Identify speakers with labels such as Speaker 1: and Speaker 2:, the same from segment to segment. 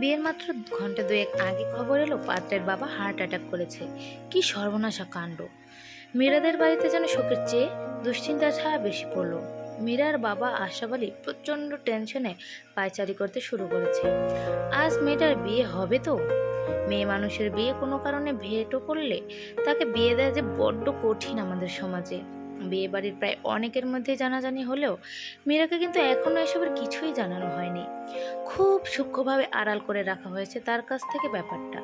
Speaker 1: বিয়ের মাত্র ঘন্টা দুয়েক আগে খবর এলো পাত্রের বাবা হার্ট অ্যাটাক করেছে। কি সর্বনাশা কাণ্ড! মীরাদের বাড়িতে যেন শোকের চেয়ে দুশ্চিন্তার ছায়া বেশি পড়লো। মীরার বাবা আশরাফ আলী প্রচণ্ড টেনশনে পায়চারি করতে শুরু করেছে। আজ মেয়েটার বিয়ে হবে তো। মেয়ে মানুষের বিয়ে কোনো কারণে ভেটো করলে তাকে বিয়ে দেওয়া যে বড্ড কঠিন আমাদের সমাজে। বিয়ে বাড়ির প্রায় অনেকের মধ্যে জানাজানি হলেও মীরাকে কিন্তু এখনো এসবের কিছুই জানানো হয়নি। খুব সূক্ষ্মভাবে আড়াল করে রাখা হয়েছে তার কাছ থেকে ব্যাপারটা।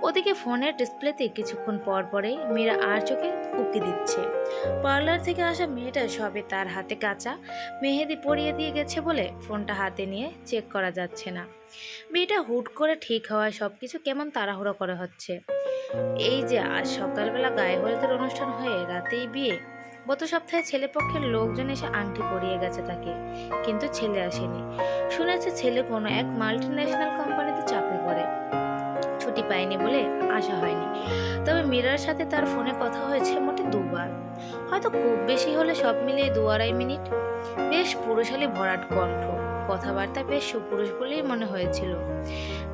Speaker 1: ওদিকে ফোনের ডিসপ্লেতে কিছুক্ষণ পর পরেই মীরা আর চোখে উকি দিচ্ছে। পার্লার থেকে আসা মেয়েটা সবে তার হাতে কাঁচা মেহেদি পরিয়ে দিয়ে গেছে বলে ফোনটা হাতে নিয়ে চেক করা যাচ্ছে না। বিয়েটা হুট করে ঠিক হওয়ায় সবকিছু কেমন তাড়াহুড়ো করা হচ্ছে। এই যে আজ সকালবেলা গায়ে হলুদের অনুষ্ঠান হয়ে রাতেই বিয়ে। গত সপ্তাহে ছেলেপক্ষের লোকজন এসে আংটি পরিয়ে গেছে তাকে, কিন্তু ছেলে আসেনি। শুনেছে ছেলে কোনো এক মাল্টি ন্যাশনাল কোম্পানিতে চাকরি করে, ছুটি পায়নি বলে আসা হয়নি। তবে মীরার সাথে তার ফোনে কথা হয়েছে মোটে দুবার, হয়তো খুব বেশি হলে সব মিলিয়ে 2-2.5 মিনিট। বেশ পুরুষালী ভরাট কণ্ঠ, কথাবার্তা বেশ সুপুরুষ বলেই মনে হয়েছিল।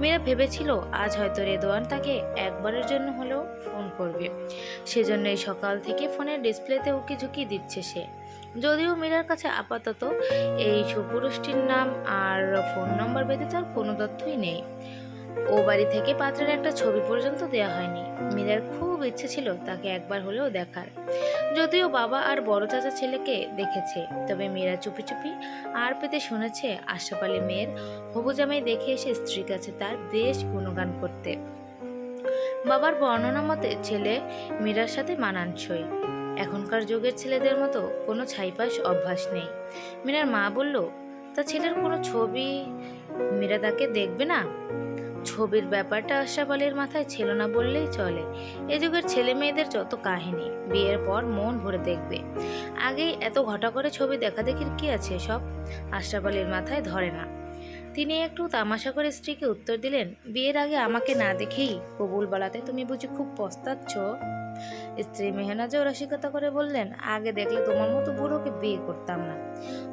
Speaker 1: মীরা ভেবেছিল আজ হয়তো রেদওয়ান তাকে একবারের জন্য হলেও ফোন করবে, সেজন্যই সকাল থেকে ফোনের ডিসপ্লেতে উকি ঝুঁকি দিচ্ছে সে। যদিও মীরার কাছে আপাতত এই সুপুরুষটির নাম আর ফোন নম্বর ব্যতীত আর কোনো তথ্যই নেই। ও বাড়ি থেকে পাত্রের একটা ছবি পর্যন্ত দেয়া হয়নি। মীরার খুব ইচ্ছে ছিল তাকে একবার হলেও দেখার। যদিও বাবা আর বড় চাচা ছেলেকে দেখেছে, তবে মীরা চুপি চুপি আর পেতে শুনেছে আশরাফ আলী মেয়ের হবু জামাই দেখে এসে স্ত্রীর কাছে তার বেশ গুণগান করতে। বাবার বর্ণনা মতে ছেলে মীরার সাথে মানানসই। এখনকার যুগের ছেলেদের মতো কোনো ছাইপাস অভ্যাস নেই। মীরার মা বলল, তা ছেলের কোনো ছবি মীরা তাকে দেখবে না? ছবির ব্যাপারটা আশরাফ আলীর মাথায় ছিল না বললেই চলে। এ যুগের ছেলে মেয়েদের যত কাহিনী, বিয়ের পর মন ভরে দেখবে। আগেই এত ঘটা করে ছবি দেখাদেখির কি আছে সব? আশরাফ আলীর মাথায় ধরে না। তিনি একটু তামাশা করে স্ত্রীকে উত্তর দিলেন, বিয়ের আগে আমাকে না দেখেই কবুল বলাতে তুমি বুঝি খুব পস্তাচ্ছ? স্ত্রী মেহনাজও রসিকতা করে বললেন, আগে দেখলে তোমার মতো বুড়োকে বিয়ে করতাম না।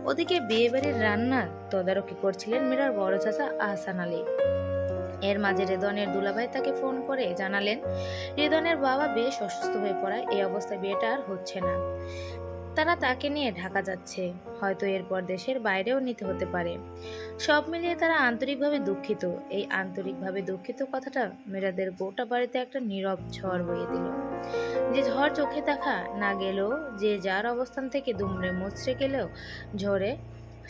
Speaker 1: ওদিকে বিয়ে বাড়ির রান্নার তদারকি করছিলেন মীরার বড় চাচা আহসান আলী। এর মাঝে রেদনের দুলাভাই তাকে ফোন করে জানালেন রেদনের বাবা বেশ অসুস্থ হয়ে পড়ায় এই অবস্থায় বিয়েটা আর হচ্ছে না। তারা তাকে নিয়ে ঢাকা যাচ্ছে, হয়তো এরপর দেশের বাইরেও নিতে হতে পারে। সব মিলিয়ে তারা আন্তরিকভাবে দুঃখিত। এই আন্তরিকভাবে দুঃখিত কথাটা মেয়েরাদের গোটা বাড়িতে একটা নীরব ঝড় বইয়ে দিল। যে ঝড় চোখে দেখা না গেলেও, যে যার অবস্থান থেকে দুমড়ে মুচড়ে গেলেও ঝড়ে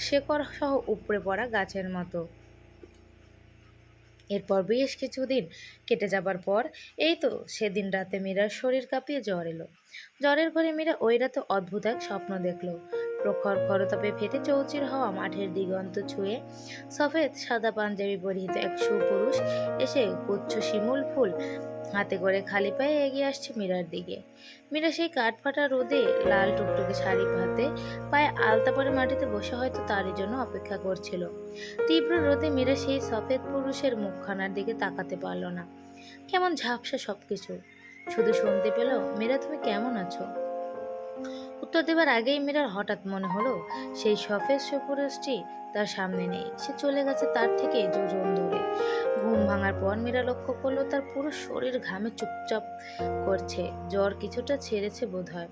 Speaker 1: শেকড় সহ উপড়ে পড়া গাছের মতো। এরপর বেশ কিছুদিন কেটে যাবার পর এই তো সেদিন রাতে মীরার শরীর কাঁপিয়ে জ্বর এলো। জ্বরের ঘরে মীরা ওই রাতে অদ্ভুত এক স্বপ্ন দেখল। প্রখর খরতাপে ফেটে চৌচির হওয়া মাঠের দিগন্ত ছুঁয়ে সফেদ সাদা পাঞ্জাবি পরিহিত এক সুপুরুষ এসে গুচ্ছ শিমুল ফুল হাতে করে খালি পায়ে এগিয়ে আসছে মীরার দিকে। মীরা সেই কাঠফাটা রোদে লাল টুকটুকে শাড়ি হাতে পায়ে আলতা পরে মাটিতে বসে হয়তো তারই জন্য অপেক্ষা করছিল। তীব্র রোদে মীরা সেই সফেদ পুরুষের মুখখানার দিকে তাকাতে পারল না। কেমন ঝাপসা সবকিছু। শুধু শুনতে পেল, মীরা তুমি কেমন আছো? উত্তর দেবার আগেই মীরার হঠাৎ মনে হলো সেই সফেদ সুপুরুষটি তার সামনে নেই। সে চলে গেছে তার থেকে যোজন দূরে। ঘুম ভাঙার পর মীরা লক্ষ্য করলো তার পুরো শরীর ঘামে চুপচাপ করছে। জ্বর কিছুটা ছেড়েছে বোধহয়।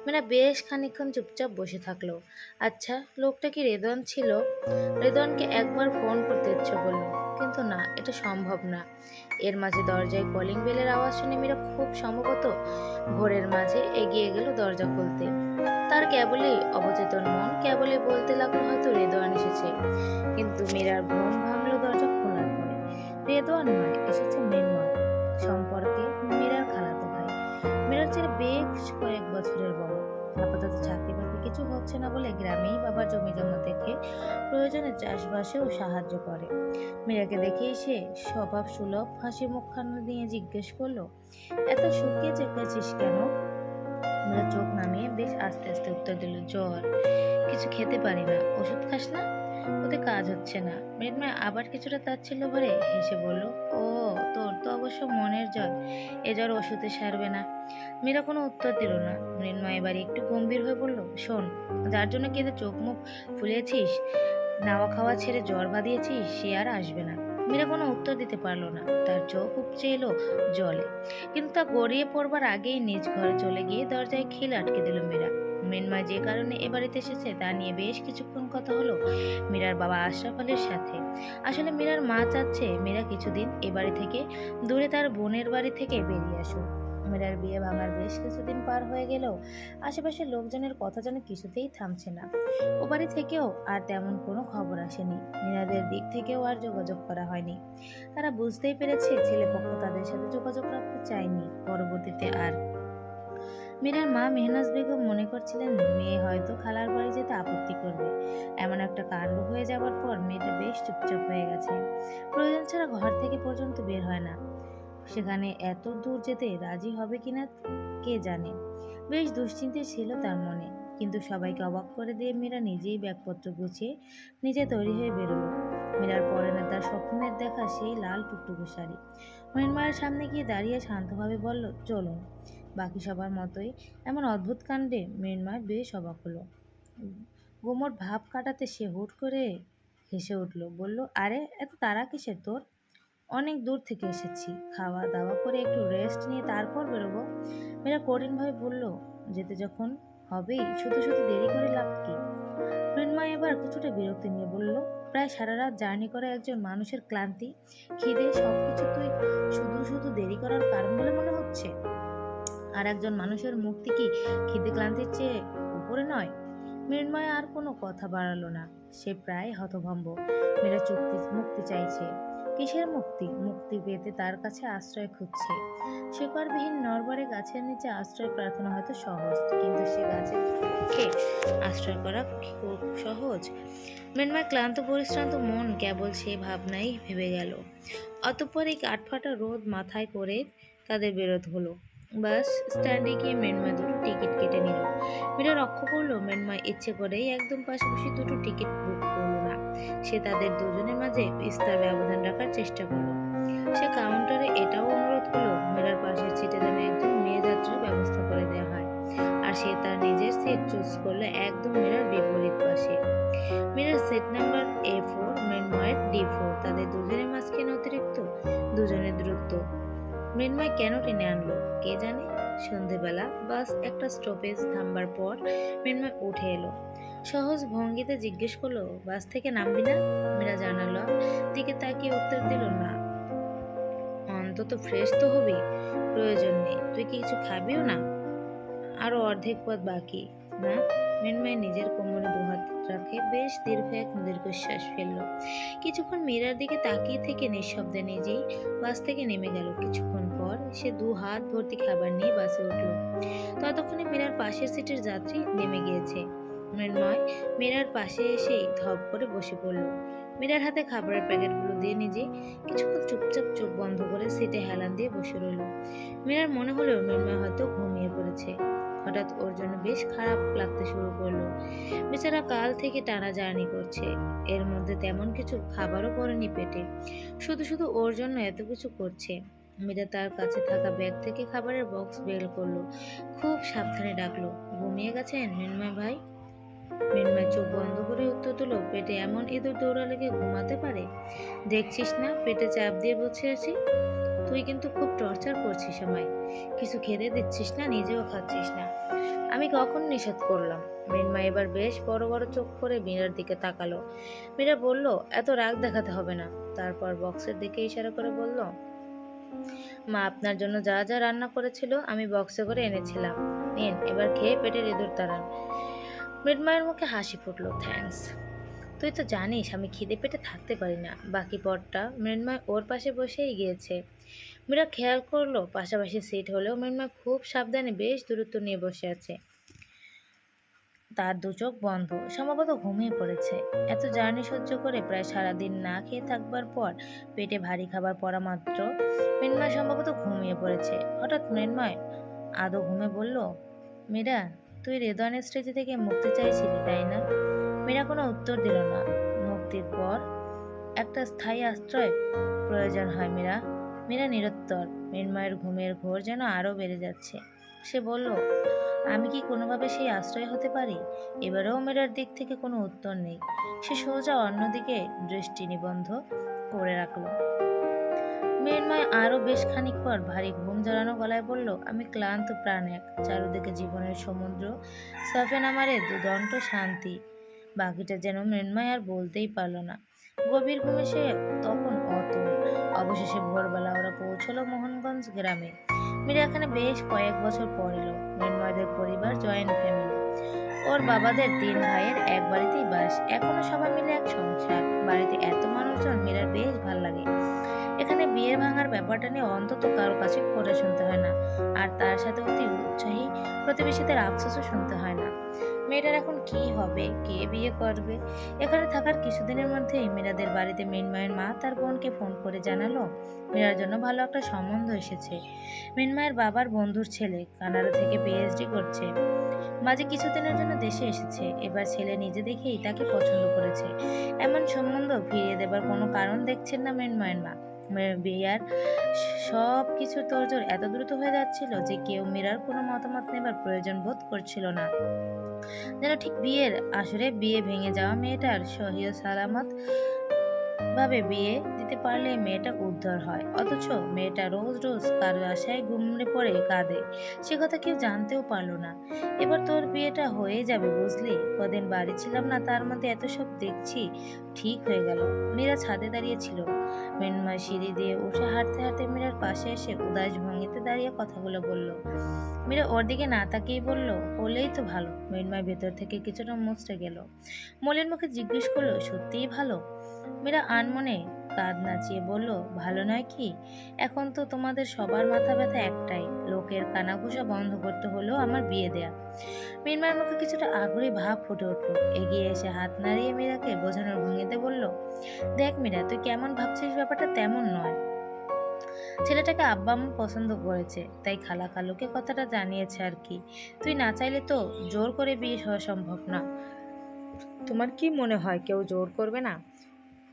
Speaker 1: মীরা বেশ খানিকক্ষণ চুপচাপ বসে থাকলো। আচ্ছা, লোকটা কি রেদন ছিল? রেদনকে একবার ফোন করতে ইচ্ছে করলো, কিন্তু না, এটা সম্ভব না। এর মাঝে দরজায় কলিং বেলের আওয়াজ শুনে মীরা খুব সম্ভবত ভোরের মাঝে এগিয়ে গেল দরজা খুলতে। তার কেবলই অবচেতন মন কেবলই বলতে লাগলো হয়তো রেদওয়ান এসেছে। কিন্তু মীরার ঘুম ভাঙলো দরজা খোলার পরে। রেদওয়ান নয়, এসেছে মৃন্ময়। সম্পর্কে মীরার খালাতো ভাই। মীরার চেয়ে বেশ কয়েক বছরের বড়। আপাতত চাকরি বাকরি কিছু হচ্ছে না বলে গ্রামেই বাবার জমি জমা দেখে প্রয়োজনে চাষবাসেও সাহায্য করে। মীরাকে দেখেই সে স্বভাব সুলভ হাসি মুখখানা নিয়ে জিজ্ঞেস করলো, এত শুকিয়ে চেপেছিস কেন? মীরা চোখ নামিয়ে বেশ আস্তে আস্তে উত্তর দিল, জ্বর, কিছু খেতে পারি না। ওষুধ খাস না? ওতে কাজ হচ্ছে না। মৃন্ময় আবার কিছুটা তাচ্ছিল্য ভরে হেসে বলল, ও, তোর তো অবশ্য মনের জ্বর, এ জ্বর ওষুধে সারবে না। মীরা কোনো উত্তর দিল না। মৃন্ময় এবার একটু গম্ভীর হয়ে বলল, শোন, যার জন্য কেঁদে চোখ মুখ ফুলিয়েছিস, নাওয়া খাওয়া ছেড়ে জ্বর বাঁধিয়েছিস, সে আর আসবে না। মীরা কোনো উত্তর দিতে পারলো না। তার চোখ উপচে এলো জলে, কিন্তু তা গড়িয়ে পড়বার আগেই নিজ ঘরে চলে গিয়ে দরজায় খিল আটকে দিল মীরা। মৃন্ময় যে কারণে এ বাড়িতে এসেছে তা নিয়ে বেশ কিছুক্ষণ কথা হলো মীরার বাবা আশরাফ আলীর সাথে। আসলে মীরার মা চাচ্ছে মীরা কিছুদিন এ বাড়ি থেকে দূরে তার বোনের বাড়ি থেকে বেরিয়ে আসুক। মীরার বিয়ে ভাঙার বেশ কিছুদিন পার হয়ে গেলেও আশেপাশের লোকজনের কথা যেন কিছুতেই থামছে না। ও বাড়ি থেকেও আর তেমন কোনো খবর আসেনি, মীরাদের দিক থেকেও আর যোগাযোগ করা হয়নি। তারা বুঝতেই পেরেছে ছেলেপক্ষ তাদের সাথে যোগাযোগ রাখতে চায়নি। পরবর্তীতে আর মীরার মা মেহনাজ বেগম মনে করছিলেন মেয়ে হয়তো খালার বাড়ি যেতে আপত্তি করবে। এমন একটা কাণ্ড হয়ে যাওয়ার পর মেয়েটা বেশ চুপচাপ হয়ে গেছে, প্রয়োজন ছাড়া ঘর থেকে পর্যন্ত বের হয় না। সেখানে এত দূর যেতে রাজি হবে কিনা কে জানে। বেশ দুশ্চিন্তে ছিল তার মনে, কিন্তু সবাইকে অবাক করে দিয়ে মীরা নিজেই ব্যাগপত্র গুছিয়ে নিজে তৈরি হয়ে বেরোলো। মীরার পরনে তার স্বপ্নের দেখা সেই লাল টুকটুকে শাড়ি। মৃন্ময়ের সামনে গিয়ে দাঁড়িয়ে শান্তভাবে বলল, চলুন। বাকি সবার মতোই এমন অদ্ভুত কাণ্ডে মৃন্ময় বেশ অবাক হলো। গোমর ভাব কাটাতে সে হুট করে হেসে উঠল, বলল, আরে এত তাড়া কিসের তোর? অনেক দূর থেকে এসেছি, খাওয়া দাওয়া করে একটু রেস্ট নিয়ে তারপর বেরোবো। মেয়েরা কঠিনভাবে বলল, যেতে যখন হবেই শুধু শুধু দেরি করে লাভ কি? মৃন্ময় এবার কিছুটা বিরক্তি নিয়ে বলল, প্রায় সারা রাত জার্নি করা একজন মানুষের ক্লান্তি, খিদে সবকিছু তুই শুধু শুধু দেরি করার কারণ বলে মনে হচ্ছে? আর একজন মানুষের মুক্তি কি খিদে ক্লান্তির চেয়ে উপরে নয়? মৃন্ময় আর কোনো কথা বাড়ালো না, সে প্রায় হতভম্ব। মেয়েরা মুক্তি চাইছে। কিসের মুক্তি? মুক্তি পেতে তার কাছে আশ্রয় খুঁজছে। শেকড়বিহীন নরবরে গাছের নিচে আশ্রয় প্রার্থনা হয়তো সহজ, কিন্তু সে গাছের পক্ষে আশ্রয় করা খুব সহজ? মৃন্ময় ক্লান্ত পরিশ্রান্ত মন কেবল সে ভাবনাই ভেবে গেল। অতঃপর এই কাঠফাটা রোদ মাথায় করে তাদের বেরোতে হলো। বাস স্ট্যান্ডে গিয়ে মৃন্ময় দুটো টিকিট কেটে নিল। মীরা লক্ষ্য করলো মৃন্ময় ইচ্ছে করেই একদম পাশাপাশি দুটো টিকিট বুক করলো না। সে তাদের দুজনের মাঝে বিস্তর ব্যবধান রাখার চেষ্টা করলো। সে কাউন্টারে এটাও অনুরোধ করলো মীরার পাশের সিটে যেন একজন মেয়ে যাত্রীর ব্যবস্থা করে দেওয়া হয়। আর সে তার নিজের সিট চুজ করলো একদম মীরার বিপরীত পাশে। মীরার সিট নাম্বার A4, মৃন্ময়ের D4। তাদের দুজনের মাঝখানে অতিরিক্ত দুজনের দূরত্ব। মৃন্ময় কেন টেনে আনলো কে জানে। সন্ধেবেলা বাস একটা স্টপেজ থামবার পর মৃন্ময় উঠে এলো। সহজ ভঙ্গিতে জিজ্ঞেস করলো, বাস থেকে নামবি না? মীরা জানালো দিকে তাকিয়ে উত্তর দিল, না। অন্তত ফ্রেশ তো হবি। প্রয়োজন নেই। তুই কি কিছু খাবিও না? আরো অর্ধেক পথ বাকি। না। মৃন্ময় নিজের কোমরে দুহাত রাখে বেশ দীর্ঘ এক দীর্ঘশ্বাস ফেলল। কিছুক্ষণ মীরার দিকে তাকিয়ে থেকে নিঃশব্দে নিজেই বাস থেকে নেমে গেল। কিছুক্ষণ পর সে দু হাত ভর্তি খাবার নিয়ে বাসে উঠল। ততক্ষণে মীরার পাশের সিটের যাত্রী নেমে গিয়েছে। মৃন্ময় মীরার পাশে এসেই ধপ করে বসে পড়ল। মীরার হাতে খাবারের প্যাকেটগুলো দিয়ে নিজে কিছুক্ষণ চুপচাপ চোখ বন্ধ করে সিটে হেলান দিয়ে বসে রইল। মীরার মনে হলো মৃন্ময় হয়তো ঘুমিয়ে পড়েছে। হঠাৎ ওর জন্য বেশ খারাপ লাগতে শুরু করলো। বেচারা কাল থেকে টানা জার্নি করছে, এর মধ্যে তেমন কিছু খাবারও পড়েনি পেটে, শুধু শুধু ওর জন্য এত কিছু করছে। মীরা তার কাছে থাকা ব্যাগ থেকে খাবারের বক্স বের করলো, খুব সাবধানে ডাকলো, ঘুমিয়ে গেছেন মৃন্ময় ভাই? মৃন্ময় চোখ বন্ধ করে উত্তর দিল, পেটে এমন ইঁদুর দৌড়ালে কি ঘুমাতে পারে? দেখছিস না পেটে চাপ দিয়ে বসে আছি। তুই কিন্তু খুব টর্চার করছিস আমায়। কিছু খেতে দিচ্ছিস না, নিজেও খাচ্ছিস না। আমি কখন নিষেধ করলাম? মৃন্ময় এবার বেশ বড় বড় চোখ করে মীরার দিকে তাকালো। মীরা বলল, এত রাগ দেখাতে হবে না। তারপর বক্সের দিকে ইশারা করে বলল, মা আপনার জন্য যা যা রান্না করেছিল আমি বক্সে করে এনেছিলাম, নিন এবার খেয়ে পেটের ইঁদুর তাড়ান। মৃন্ময়ের মুখে হাসি ফুটলো, থ্যাঙ্কস। তুই তো জানিস আমি খিদে পেটে থাকতে পারি না। বাকি পথটা মৃন্ময় ওর পাশে বসেই গিয়েছে। মীরা খেয়াল করলো পাশাপাশি সিট হলেও মৃন্ময় খুব সাবধানে বেশ দূরত্ব নিয়ে বসে আছে। তার দু চোখ বন্ধ, সম্ভবত ঘুমিয়ে পড়েছে। এত জার্নি সহ্য করে প্রায় সারাদিন না খেয়ে থাকবার পর পেটে ভারী খাবার পড়া মাত্র মৃন্ময় সম্ভবত ঘুমিয়ে পড়েছে। হঠাৎ মৃন্ময় আদো ঘুমে বলল, মীরা, তুই রেদওয়ানের স্মৃতি থেকে মুক্তি চাইছিলি তাই না? মীরা কোনো উত্তর দিল না। মুক্তির পর একটা স্থায়ী আশ্রয় প্রয়োজন হয় মীরা। মীরা নিরুত্তর। মৃন্ময়ের ঘুমের ঘোর যেন আরও বেড়ে যাচ্ছে। সে বলল, আমি কি কোনোভাবে সেই আশ্রয় হতে পারি? এবারেও মীরার দিক থেকে কোনো উত্তর নেই। সে সোজা অন্যদিকে দৃষ্টি নিবন্ধ করে রাখলো। মৃন্ময় আরো বেশ খানিক পর ভারী ঘুম জড়ানো গলায় বলল, আমি ক্লান্ত প্রাণ এক, চারদিকে জীবনের সমুদ্র, সাফেন আমারে দুদণ্ড শান্তি। বাকিটা যেন মৃন্ময় আর বলতেই পারল না। গভীর ঘুমে সে তখন অতল। অবশেষে ভোরবেলা ওরা পৌঁছলো মোহনগঞ্জ গ্রামে। মীরা এখানে বেশ কয়েক বছর পর এলো। মৃন্ময়দের পরিবার জয়েন্ট ফ্যামিলি। ওর বাবাদের 3 ভাইয়ের এক বাড়িতেই বাস। এখনো সবাই মিলে এক সংসার। বাড়িতে এত মানুষজন মীরার বেশ ভাল লাগে। এখানে বিয়ে ভাঙার ব্যাপারটা নিয়ে অন্তত কারো কাছে করে শুনতে হয় না, আর তার সাথে অতি উৎসাহী প্রতিবেশীদের আফসোসও শুনতে হয় না। মেয়েটার এখন কি হবে, কে বিয়ে করবে? এখানে থাকার কিছুদিনের মধ্যেই মীরাদের বাড়িতে মৃন্ময়ের মা তার বোনকে ফোন করে জানালো মীরার জন্য ভালো একটা সম্বন্ধ এসেছে। মৃন্ময়ের বাবার বন্ধুর ছেলে কানাডা থেকে পিএইচডি করছে। মাঝে কিছুদিনের জন্য দেশে এসেছে। এবার ছেলে নিজে দেখেই তাকে পছন্দ করেছে। এমন সম্বন্ধ ফিরিয়ে দেবার কোনো কারণ দেখছেন না মৃন্ময়ের মা। বিয়ার সব কিছুর তোড়জোড় এত দ্রুত হয়ে যাচ্ছিল যে কেউ মীরার কোনো মতামত নেবার প্রয়োজন বোধ করছিল না। যেন ঠিক বিয়ের আসরে বিয়ে ভেঙে যাওয়া মেয়েটার সহিহ সালামত ভাবে বিয়ে দিতে পারলে মেয়েটা উদ্ধার হয়, অথচ মেয়েটা রোজ রোজ কারো আশায় ঘুমড়ে পড়ে কাঁদে। সে কথা কেউ জানতেও পারলো না। এবার তোর বিয়েটা হয়ে যাবে বুঝলি। কদিন বাড়ি ছিলাম না, তার মধ্যে এত সব দেখছি। ঠিক হয়ে গেল। মীরা ছাদে দাঁড়িয়েছিল। মৃন্ময় সিঁড়ি দিয়ে উঠে হাঁটতে হাঁটতে মীরার পাশে এসে উদাস ভঙ্গিতে দাঁড়িয়ে কথাগুলো বলল। মীরা ওর দিকে না তাকিয়ে বলল, হলেই তো ভালো। মৃন্ময় ভেতর থেকে কিছুটা মুচড়ে গেল। মলিন মুখে জিজ্ঞেস করলো, সত্যিই ভালো? মীরা আনমনে কাঁধ নাচিয়ে বলল, ভালো নয় কি? এখন তো তোমাদের সবার মাথা ব্যথা একটাই, লোকের কানাঘুষা বন্ধ করতে হলেও আমার বিয়ে দেয়া। মৃন্ময়ের মুখে কিছুটা আগ্রহী ভাব ফুটে উঠল। এগিয়ে এসে হাত নাড়িয়ে মীরাকে বোঝানোর ভঙ্গিতে বলল, দেখ মীরা, তুই কেমন ভাবছিস ব্যাপারটা তেমন নয়। ছেলেটাকে আব্বা আম্মু পছন্দ করেছে, তাই খালা খালুকে কথাটা জানিয়েছে আর কি। তুই না চাইলে তো জোর করে বিয়ে হওয়া সম্ভব না। তোমার কি মনে হয় কেউ জোর করবে না?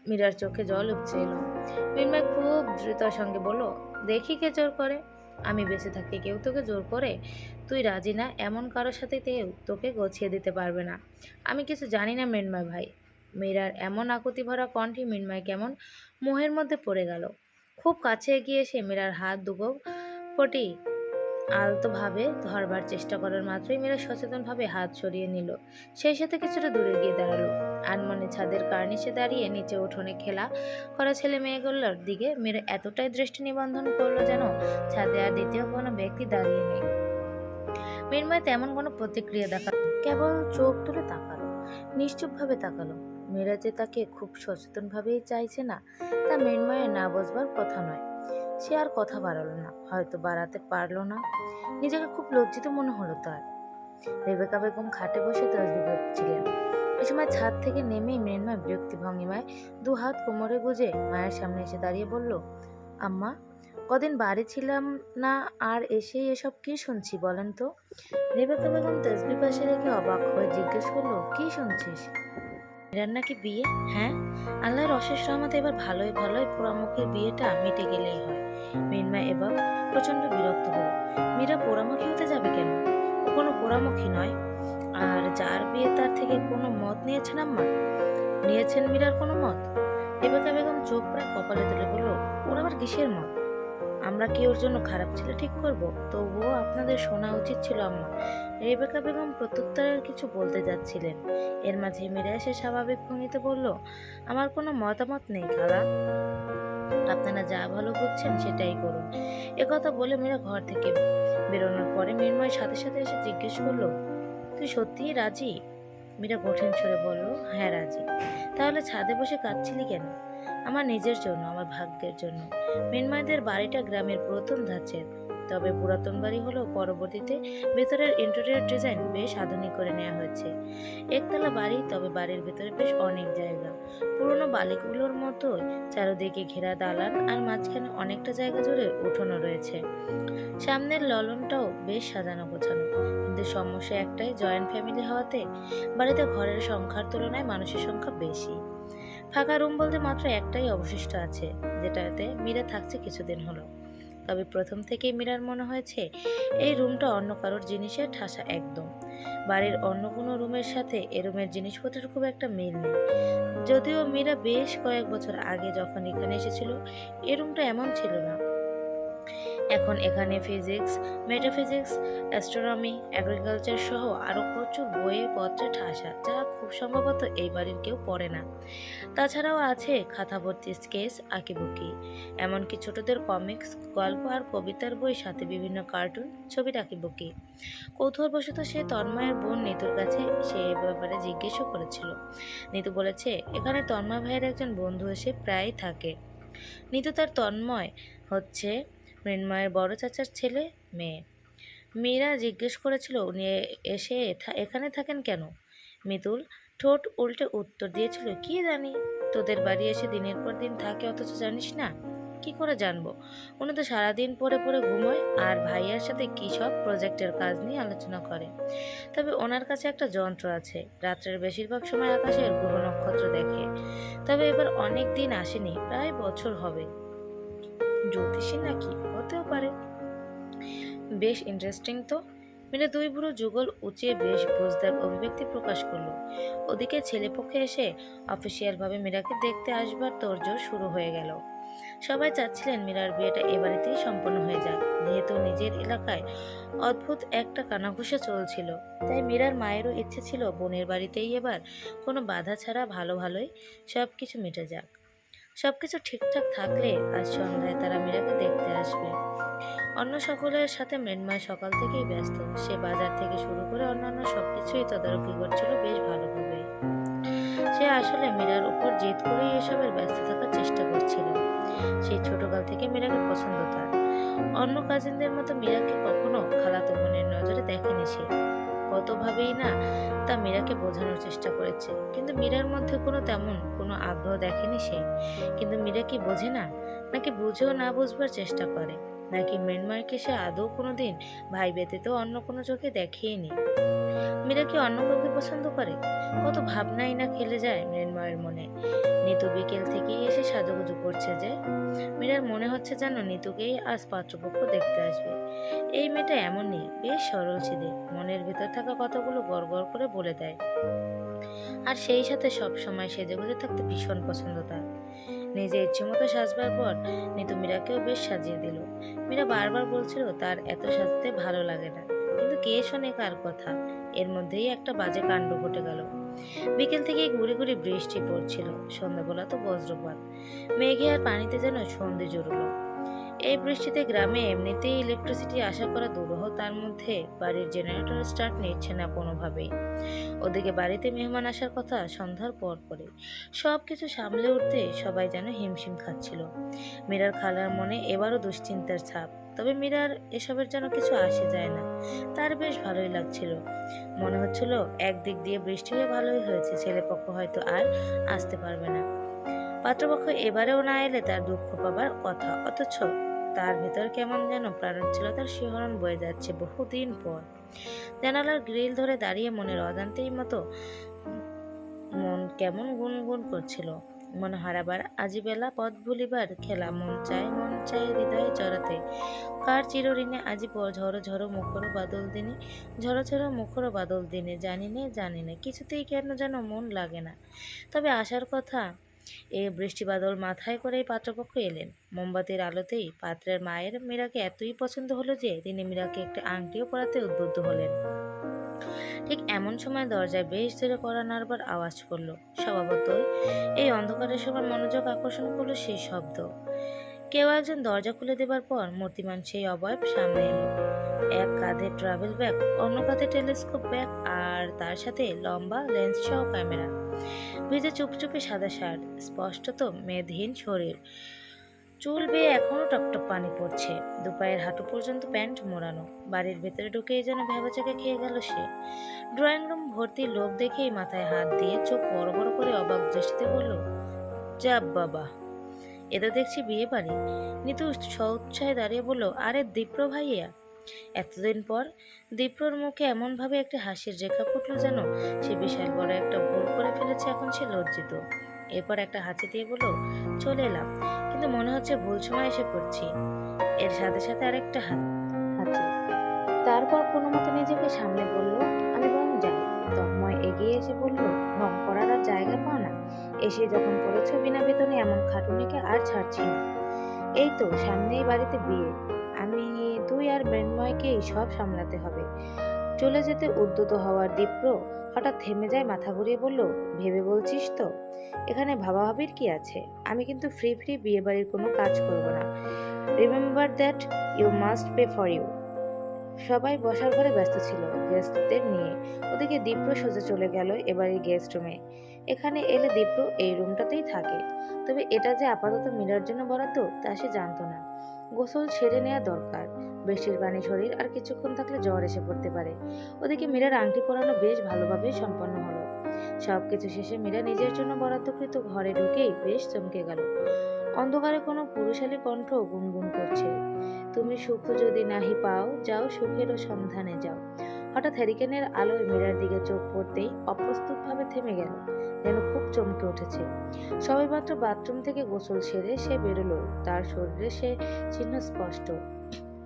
Speaker 1: মীরার চোখে জল উপচে এলো। মৃন্ময় খুব দ্রুতার সঙ্গে বলল, দেখি কে জোর করে। আমি বেঁচে থাকতে কেউ তোকে জোর করে? তুই রাজি না এমন কারোর সাথে কেউ তোকে গছিয়ে দিতে পারবে না। আমি কিছু জানি না মৃন্ময় ভাই। মীরার এমন আকুতি ভরা কণ্ঠে মৃন্ময় কেমন মোহের মধ্যে পড়ে গেল। খুব কাছে এগিয়ে এসে মীরার হাত দুগো পটি আলতোভাবে ধরবার চেষ্টা করার মাত্রই মীরা সচেতনভাবে হাত সরিয়ে নিল। সেই সাথে কিছুটা দূরে গিয়ে দাঁড়ালো। আনমনে ছাদের কার্নিশে দাঁড়িয়ে নিচে উঠোনে খেলা করা ছেলে মেয়েগুলোর দিকে মীরা এতটাই দৃষ্টি নিবন্ধন করলো যেন ছাদে আর দ্বিতীয় কোনো ব্যক্তি দাঁড়িয়ে নেই। মৃন্ময় তেমন কোনো প্রতিক্রিয়া দেখালো, কেবল চোখ তুলে তাকালো, নিশ্চুপভাবে তাকালো। মীরা যে তাকে খুব সচেতনভাবেই চাইছে না, তা মৃন্ময়ের না বোঝবার কথা নয়। সে আর কথা বাড়ালো না, হয়তো বাড়াতে পারলো না। নিজেকে খুব লজ্জিত মনে হলো তার। রেবেকা বেগম খাটে বসে তসবিহ পড়ছিলেন। এ সময় ছাদ থেকে নেমেই মৃন্ময় বিরক্তি ভঙ্গিমায় 2 হাত কোমরে গুজে মায়ের সামনে এসে দাঁড়িয়ে বলল, আম্মা, কদিন বাড়ি ছিলাম না, আর এসেই এসব কি শুনছি বলেন তো? রেবেকা বেগম তসবিহ পাশে রেখে অবাক হয়ে জিজ্ঞেস করলো, কি শুনছিস? মীরার নাকি বিয়ে? হ্যাঁ, আল্লাহর অশেষ রহমতে এবার ভালোই ভালোই পোড়ামুখীর বিয়েটা মিটে গেলেই হয়। মৃন্ময় এবার প্রচন্ড বিরক্ত হলো। মীরা পোড়ামুখী হতে যাবে কেন? ও কোনো পোড়ামুখী নয়। আর যার বিয়ে তার থেকে কোনো মত নিয়েছেন আম্মা? নিয়েছেন মীরার কোনো মত? রেবেকা বেগম চোখ প্রায় কপালে তুলে বলল, ওর আবার কিসের মত? আমরা কি ওর জন্য খারাপ ছেলে ঠিক করব? তবুও আপনাদের শোনা উচিত ছিল আম্মা। রেবেকা বেগম প্রত্যুত্তরের কিছু বলতে যাচ্ছিলেন, এর মাঝে মীরা এসে স্বাভাবিক ভঙ্গিতে বলল, আমার কোনো মতামত নেই খালা, আপনারা যা ভালো বুঝছেন সেটাই করুন। একথা বলে মীরা ঘর থেকে বেরোনোর পরে মৃন্ময় সাথে সাথে এসে জিজ্ঞেস করলো, তুই সত্যিই রাজি? মীরা কঠিন স্বরে বলল, হ্যাঁ রাজি। তাহলে ছাদে বসে কাঁদছিলি কেন? আমার নিজের জন্য, আমার ভাগ্যের জন্য। মৃন্ময়দের বাড়িটা গ্রামের প্রথম ধাঁচের, তবে পুরাতন বাড়ি হলেও পরবর্তীতে ভেতরের ইন্টেরিয়র ডিজাইন বেশ আধুনিক করে নেওয়া হয়েছে। একতলা বাড়ি, তবে বাড়ির ভেতরে বেশ অনেক জায়গা। পুরনো বাড়িগুলোর মতোই চারদিকে ঘেরা দালান, আর মাঝখানে অনেকটা জায়গা জুড়ে উঠোনও রয়েছে। সামনের ললনটাও বেশ সাজানো গোছানো। কিন্তু সমস্যা একটাই, জয়েন্ট ফ্যামিলি হওয়াতে বাড়িতে ঘরের সংখ্যার তুলনায় মানুষের সংখ্যা বেশি। ফাঁকা রুম বলতে মাত্র একটাই অবশিষ্ট আছে, যেটাতে মীরা থাকছে কিছুদিন হলো। তবে প্রথম থেকেই মীরার মনে হয়েছে এই রুমটা অন্য কারোর জিনিসে ঠাসা একদম। বাড়ির অন্য কোনো রুমের সাথে এ রুমের জিনিসপত্রের খুব একটা মিল নেই। যদিও মীরা বেশ কয়েক বছর আগে যখন এখানে এসেছিল, এ রুমটা এমন ছিল না। এখন এখানে ফিজিক্স, মেটাফিজিক্স, অ্যাস্ট্রোনমি, এগ্রিকালচার সহ আরও প্রচুর বইয়ে পত্রে ঠাসা, যা খুব সম্ভবত এই বাড়ির কেউ পড়ে না। তাছাড়াও আছে খাতা ভর্তি স্কেচ, আঁকিবুকি, এমনকি ছোটদের কমিক্স, গল্প আর কবিতার বই, সাথে বিভিন্ন কার্টুন, ছবির আঁকিবুকি। কৌতূহলবশত সে তন্ময়ের বোন নিতুর কাছে সে এ ব্যাপারে জিজ্ঞেসও করেছিল। নিতু বলেছে এখানে তন্ময় ভাইয়ের একজন বন্ধু এসে প্রায়ই থাকে। নিতু তার তন্ময় হচ্ছে মৃন্ময়ের বড় চাচার ছেলে মেয়ে। মীরা জিজ্ঞেস করেছিল উনি এসে এখানে থাকেন কেন। মিতুল ঠোঁট উল্টে উত্তর দিয়েছিল, কি জানি, তোদের বাড়ি এসে দিনের পর দিন থাকে অথচ জানিস না। কি করে জানবো, উনি তো সারাদিন পরে পরে ঘুমোয় আর ভাইয়ার সাথে কি সব প্রজেক্টের কাজ নিয়ে আলোচনা করে। তবে ওনার কাছে একটা যন্ত্র আছে, রাত্রের বেশিরভাগ সময় আকাশের গ্রহ নক্ষত্র দেখে। তবে এবার অনেক দিন আসেনি, প্রায় বছর হবে। জ্যোতিষী নাকি, হতেও পারে। বেশ ইন্টারেস্টিং তো। মিলে দুই বুড়ো যুগল উঁচিয়ে বেশ বুঝদার অভিব্যক্তি প্রকাশ করলো। ওদিকে ছেলেপক্ষে এসে অফিসিয়ালভাবে মীরাকে দেখতে আসবার তোড়জোড় শুরু হয়ে গেল। সবাই চাচ্ছিলেন মীরার বিয়েটা এ বাড়িতেই সম্পন্ন হয়ে যাক, যেহেতু নিজের এলাকায় অদ্ভুত একটা কানাঘুষা চলছিল। তাই মীরার মায়েরও ইচ্ছে ছিল বোনের বাড়িতেই এবার কোনো বাধা ছাড়া ভালো ভালোই সব কিছু মিটে যাক। সবকিছু ঠিকঠাক থাকলে আজ সন্ধ্যায় তারা মীরাকে দেখতে আসবে। অন্য সকলের সাথে মৃন্ময় সকাল থেকেই ব্যস্ত। সে বাজার থেকে শুরু করে অন্যান্য সবকিছুই তদারকি করছিল বেশ ভালোভাবে। সে আসলে মীরার উপর জেদ করেই এসবের ব্যস্ত থাকার চেষ্টা করছিল। সেই ছোটকাল থেকে মীরাকে পছন্দ তার। অন্য কাজিনদের মতো মীরাকে কখনো খালাতো বোনের নজরে দেখেনি সে। কতভাবেই না তা মীরাকে বোঝানোর চেষ্টা করেছে, কিন্তু মীরার মধ্যে তেমন কোনো আগ্রহ দেখেনি সে। কিন্তু মীরা কি বোঝে না, নাকি বুঝেও না বুঝবার চেষ্টা করে, নাকি মৃন্ময়কে সে আদৌ কোনোদিন ভাই ব্যতীত অন্য কোনো চোখে দেখেইনি। মীরা কি অন্য কাউকে পছন্দ করে? কত ভাবনাই না খেলে যায় মৃন্ময়ের মনে। নিতু বিকেল থেকেই এসে সাজুগুজু করছে যে মীরার মনে হচ্ছে যেন নিতুকেই আজ পাত্রপক্ষ দেখতে আসবে। এই মেয়েটা এমনই, বেশ সরল সিধে, মনের ভেতর থাকা কথাগুলো গড় করে বলে দেয়। আর সেই সাথে সব সময় সেজেগুজে থাকতে ভীষণ পছন্দ তার। নিজে ইচ্ছে মতো সাজবার পর নিতু মীরাকেও বেশ সাজিয়ে দিল। মীরা বারবার বলছিল তার এত সাজতে ভালো লাগে না, কিন্তু কে শোনে কার কথা। এর মধ্যেই একটা বাজে কাণ্ড ঘটে গেল। বিকেল থেকে ঘুরে ঘুরে বৃষ্টি পড়ছিল, সন্ধ্যাবেলা তো বজ্রপাত, মেঘে আর পানিতে যেন সন্ধে জুড়ল। এই বৃষ্টিতে গ্রামে এমনিতেই ইলেকট্রিসিটি আশা করা দুরূহ, তার মধ্যে বাড়ির জেনারেটর স্টার্ট নিচ্ছে না কোনোভাবেই। ওদিকে বাড়িতে মেহমান আসার কথা সন্ধ্যার পর পরে। সব কিছু সামলে উঠতে সবাই যেন হিমশিম খাচ্ছিল। মীরার খালার মনে এবারও দুশ্চিন্তার ছাপ, তবে মীরার এসবের যেন কিছু আসে যায় না। তার বেশ ভালোই লাগছিল। মনে হচ্ছিল একদিক দিয়ে বৃষ্টি হয়ে ভালোই হয়েছে, ছেলেপক্ষ হয়তো আর আসতে পারবে না। পাত্রপক্ষ এবারেও না এলে তার দুঃখ পাবার কথা, অথচ তার ভেতর কেমন যেন প্রাণোচ্ছলতার শিহরণ বয়ে যাচ্ছে বহুদিন পর। জানালার গ্রিল ধরে দাঁড়িয়ে মনের অজান্তেই মতো মন কেমন গুনগুন করছিল। মন হারাবার আজিবেলা পথ ভুলিবার খেলা, মন চায় হৃদয়ে জড়াতে। কার চিরঋণে আজি ঝড়ো ঝড়ো মুখর বাদল দিনে, ঝড়ো ঝড়ো মুখর বাদল দিনে, জানি না কিছুতেই কেন যেন মন লাগে না। তবে আসার কথা। এই বৃষ্টি বাদল মাথায় করেই পাত্রপক্ষ এলেন। মোমবাতির আলোতেই পাত্রের মায়ের মীরাকে এতই পছন্দ হলো যে তিনি মীরাকে একটা আংটিও পরাতে উদ্বুদ্ধ হলেন। ঠিক এমন সময় দরজায় বেশ জোরে কড়া নাড়বার আওয়াজ পড়ল। স্বভাবতই এই অন্ধকারের সময় মনোযোগ আকর্ষণ করলো সেই শব্দ। কেউ একজন দরজা খুলে দেবার পর মূর্তিমান সেই অবয়ব সামনে এলো। এক কাঁধে ট্রাভেল ব্যাগ, অন্য কাঁধে টেলিস্কোপ ব্যাগ, আর তার সাথে লম্বা লেন্স সহ ক্যামেরা। ভিজে চুপচুপে সাদা শার্ট, স্পষ্টত মেদহীন শরীর, চুল বেয়ে এখনো টপটপ পানি পড়ছে, দুপায়ের হাঁটু পর্যন্ত প্যান্ট মোড়ানো। বাড়ির ভেতরে ঢুকেই যেন ভেবাচাকা খেয়ে গেল সে। ড্রয়িং রুম ভর্তি লোক দেখেই মাথায় হাত দিয়ে চোখ বড় বড় করে অবাক দৃষ্টিতে বলল, যা বাবা, এ তো দেখছি বিয়ে বাড়ি। নিতু স্বউৎসাহে দাঁড়িয়ে বলল, আরে দীপ্র ভাইয়া। এতদিন পর দীপ্রর মুখে এমনভাবে একটা হাসির রেখা ফুটল যেন সে বিশাল বড় একটা ভুল করে ফেলেছে। এখন সে লজ্জিত। এরপর একটা হাঁচি দিয়ে বলল, চলে এলাম, কিন্তু মনে হচ্ছে ভুল সময় এসে পড়ছি। এর সাথে সাথে আরেকটা হাঁচি। তারপর কোনো মতো নিজেকে সামনে বলল, আমি এগিয়ে এসে বলল, ঢং করার আর জায়গা পাও না? এসে যখন পড়েছ বিনা বেতনে এমন খাটুনিকে আর ছাড়ছি না। এই তো সামনেই বাড়িতে বিয়ে, আমি তুই আর মৃন্ময়কেই সব সামলাতে হবে। চলে যেতে উদ্যত হওয়ার দীপ্র হঠাৎ থেমে যায়, মাথা ঘুরিয়ে বলল, ভেবে বলছিস তো? এখানে ভাবাভাবির কি আছে? আমি কিন্তু ফ্রি ফ্রি বিয়ে বাড়ির কোনো কাজ করব না। Remember that you must pay for you. সবাই বসার ঘরে ব্যস্ত ছিল গেস্টদের নিয়ে। ওদিকে দীপ্র সোজা চলে গেল এবারের গেস্ট রুমে। এখানে এলে দীপ্র এই রুমটাতেই থাকে, তবে এটা যে আপাতত মীরার জন্য বরাদ্দ তা সে জানতো না। গোসল সেরে নেওয়া দরকার, বৃষ্টির পানি শরীর আর কিছুক্ষণ থাকলে জ্বর এসে পড়তে পারে। ওদিকে মীরার আংটি পরানো বেশ ভালোভাবেই সম্পন্ন হলো। সবকিছু শেষে মীরা নিজের জন্য বরাদ্দকৃত ঘরে ঢুকেই বেশ চমকে গেল। অন্ধকারে কোনো পুরুষালী কণ্ঠ গুনগুন করছে, তুমি সুখ যদি নাহি পাও, যাও সুখেরও সন্ধানে যাও। হঠাৎ হ্যারিকেনের আলোয় মীরার দিকে চোখ পড়তেই অপ্রস্তুতভাবে থেমে গেল, যেন খুব চমকে উঠেছে। সবেমাত্র বাথরুম থেকে গোসল সেরে সে বেরোলো, তার শরীরে সে চিহ্ন স্পষ্ট।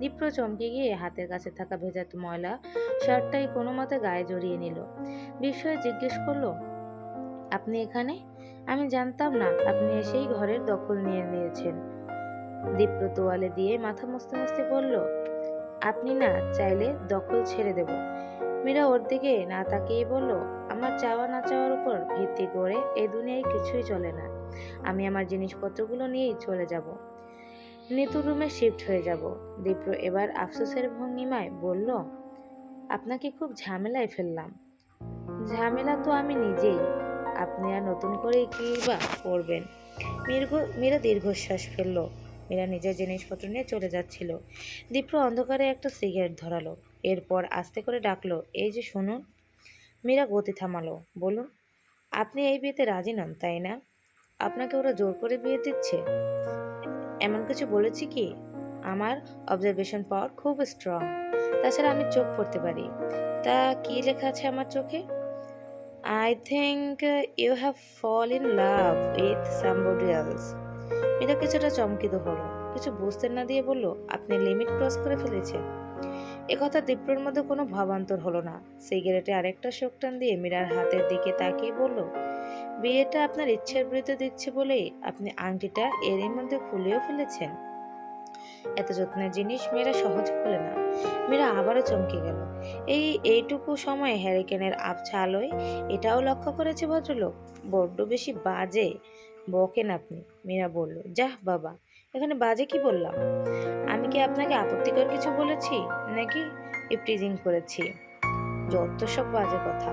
Speaker 1: দীপ্র চমকে গিয়ে হাতের কাছে থাকা ভেজা ময়লা শার্টটাই কোনো মতে গায়ে জড়িয়ে নিল। বিস্ময়ে জিজ্ঞেস করলো, আপনি এখানে? আমি জানতাম না আপনি এসেই ঘরের দখল নিয়ে নিয়েছেন। দীপ্র তোয়ালে দিয়ে মাথা মুছতে মুছতে বলল, আপনি না চাইলে দখল ছেড়ে দেব। মীরা ওর দিকে না তাকিয়ে বলল, আমার চাওয়া না চাওয়ার উপর ভিত্তি করে এই দুনিয়ায় কিছুই চলে না। আমি আমার জিনিসপত্রগুলো নিয়েই চলে যাব, নিতুর রুমে শিফট হয়ে যাব। দীপ্র এবার আফসোসের ভঙ্গিমায় বলল, আপনাকে খুব ঝামেলায় ফেললাম। ঝামেলা তো আমি নিজেই, আপনি আর নতুন করে কি বা করবেন? মীরা দীর্ঘশ্বাস ফেলল। মীরা নিজের জিনিসপত্র নিয়ে চলে যাচ্ছিল। দীপ্র অন্ধকারে একটা সিগারেট ধরালো, এরপর আস্তে করে ডাকলো, এই যে শুনুন। মীরা গতি থামালো, বলুন। আপনি এই বিয়েতে রাজি নন, তাই না? আপনাকে ওরা জোর করে বিয়ে দিচ্ছে? এমন কিছু বলেছি কি? আমার অবজারভেশন পাওয়ার খুব স্ট্রং, তাছাড়া আমি চোখ পড়তে পারি। তা কি লেখা আছে আমার চোখে? I think you have fallen in love with somebody else. Meera কিছুটা চমকিত হলো, কিছু বুঝতে না দিয়ে বলল, আপনি লিমিট ক্রস করে ফেলেছেন। একথা দীপ্রর মধ্যে কোনো ভাবান্তর হলো না। সিগারেটে আরেকটা শোক টান দিয়ে মীরার হাতের দিকে তাকিয়ে বলল, বিয়েটা আপনার ইচ্ছার বিরুদ্ধে দিচ্ছে বলেই আপনি আংটিটা এরই মধ্যে খুলেও ফেলেছেন। এত যত্নের জিনিস মেয়েরা সহজ খোলে না। মীরা আবারও চমকে গেল। এইটুকু সময় হ্যারিকেনের আবছা আলোয় এটাও লক্ষ্য করেছে ভদ্রলোক। বড্ড বেশি বাজে বকেন আপনি, মীরা বলল। যাহ বাবা, এখানে বাজে কি বললাম? আমি কি আপনাকে আপত্তিকর কিছু বলেছি নাকি ইপটিজিং করেছি? যত সব বাজে কথা।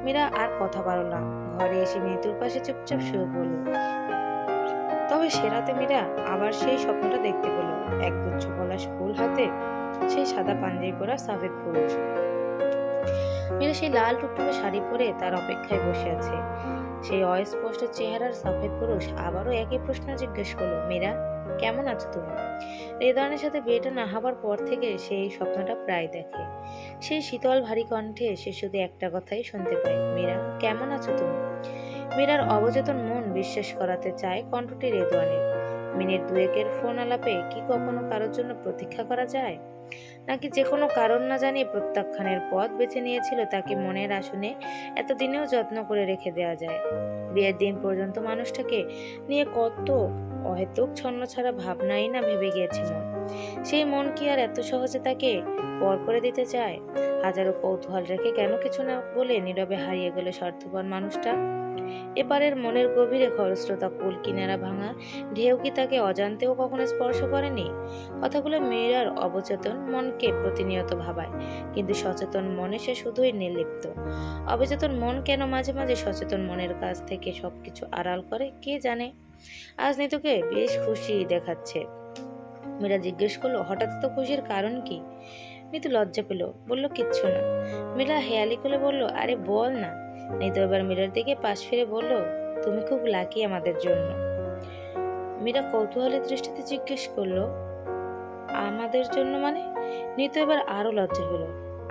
Speaker 1: মীরা আর কথা বাড়ল না, ঘরে এসে মৃত্যুর পাশে চুপচাপ শুয়ে পড়ল। তবে সে রাতে মীরা আবার সেই স্বপ্নটা দেখতে পেল, একগুচ্ছ পলাশ ফুল হাতে সেই সাদা পাঞ্জাবি পরা সাফেদ পুরুষ। মীরা সেই লাল টুকটুকে শাড়ি পরে তার অপেক্ষায় বসে আছে। সেই অস্পষ্ট চেহারার সাফেদ পুরুষ আবারও একই প্রশ্ন জিজ্ঞেস করলো, মীরা কেমন আছো তুমি? রেদওয়ানের সাথে বিয়েটা না হবার পর থেকে সেই স্বপ্নটা প্রায় দেখে। সেই শীতল ভারী কণ্ঠে সে শুধু একটা কথাই শুনতে পায়, মীরা কেমন আছো তুমি? মীরার অবচেতন মন বিশ্বাস করাতে চায় কণ্ঠটি রেদওয়ানের। মিনিট দুয়েকের ফোন আলাপে কি কখনো কারোর জন্য প্রতীক্ষা করা যায়? নাকি যে কোনো কারণ না জানিয়ে প্রত্যাখ্যানের পথ বেছে নিয়েছিল তাকে মনের আসনে এতদিনেও যত্ন করে রেখে দেওয়া যায়? বিয়ের দিন পর্যন্ত মানুষটাকে নিয়ে কত অহেতুক ছন্ন ছাড়া ভাবনাই না ভেবে গিয়েছে মন। সেই মন কি আর এত সহজে তাকে পর করে দিতে চায়? হাজারো কৌতূহল রেখে কেন কিছু না বলে নীরবে হারিয়ে গেল স্বার্থপর মানুষটা। এপারের মনের গভীরে খরস্রোতা কুল কিনারা ভাঙা ঢেউ কি তাকে অজান্তেও কখনো স্পর্শ করেনি? কথাগুলো মীরার অবচেতন মনকে প্রতিনিয়ত ভাবায়, কিন্তু সচেতন মনে সে শুধুই নির্লিপ্ত। অবচেতন মন কেন মাঝে মাঝে সচেতন মনের কাছ থেকে সবকিছু আড়াল করে কে জানে। আজ নিতুকে বেশ খুশি দেখাচ্ছে। মীরা জিজ্ঞেস করলো, হঠাৎ তো খুশির কারণ কি? নিতু লজ্জা পেল, বলল কিচ্ছু না। মীরা হেয়ালি করে বলল, আরে বল না। নিতু এবার মীরার দিকে পাশ ফিরে বলল, তুমি খুব লাকি আমাদের জন্য। মীরা কৌতূহলী দৃষ্টিতে জিজ্ঞেস করলো, আমাদের জন্য মানে? নিতু এবার আরো লজ্জা হলো,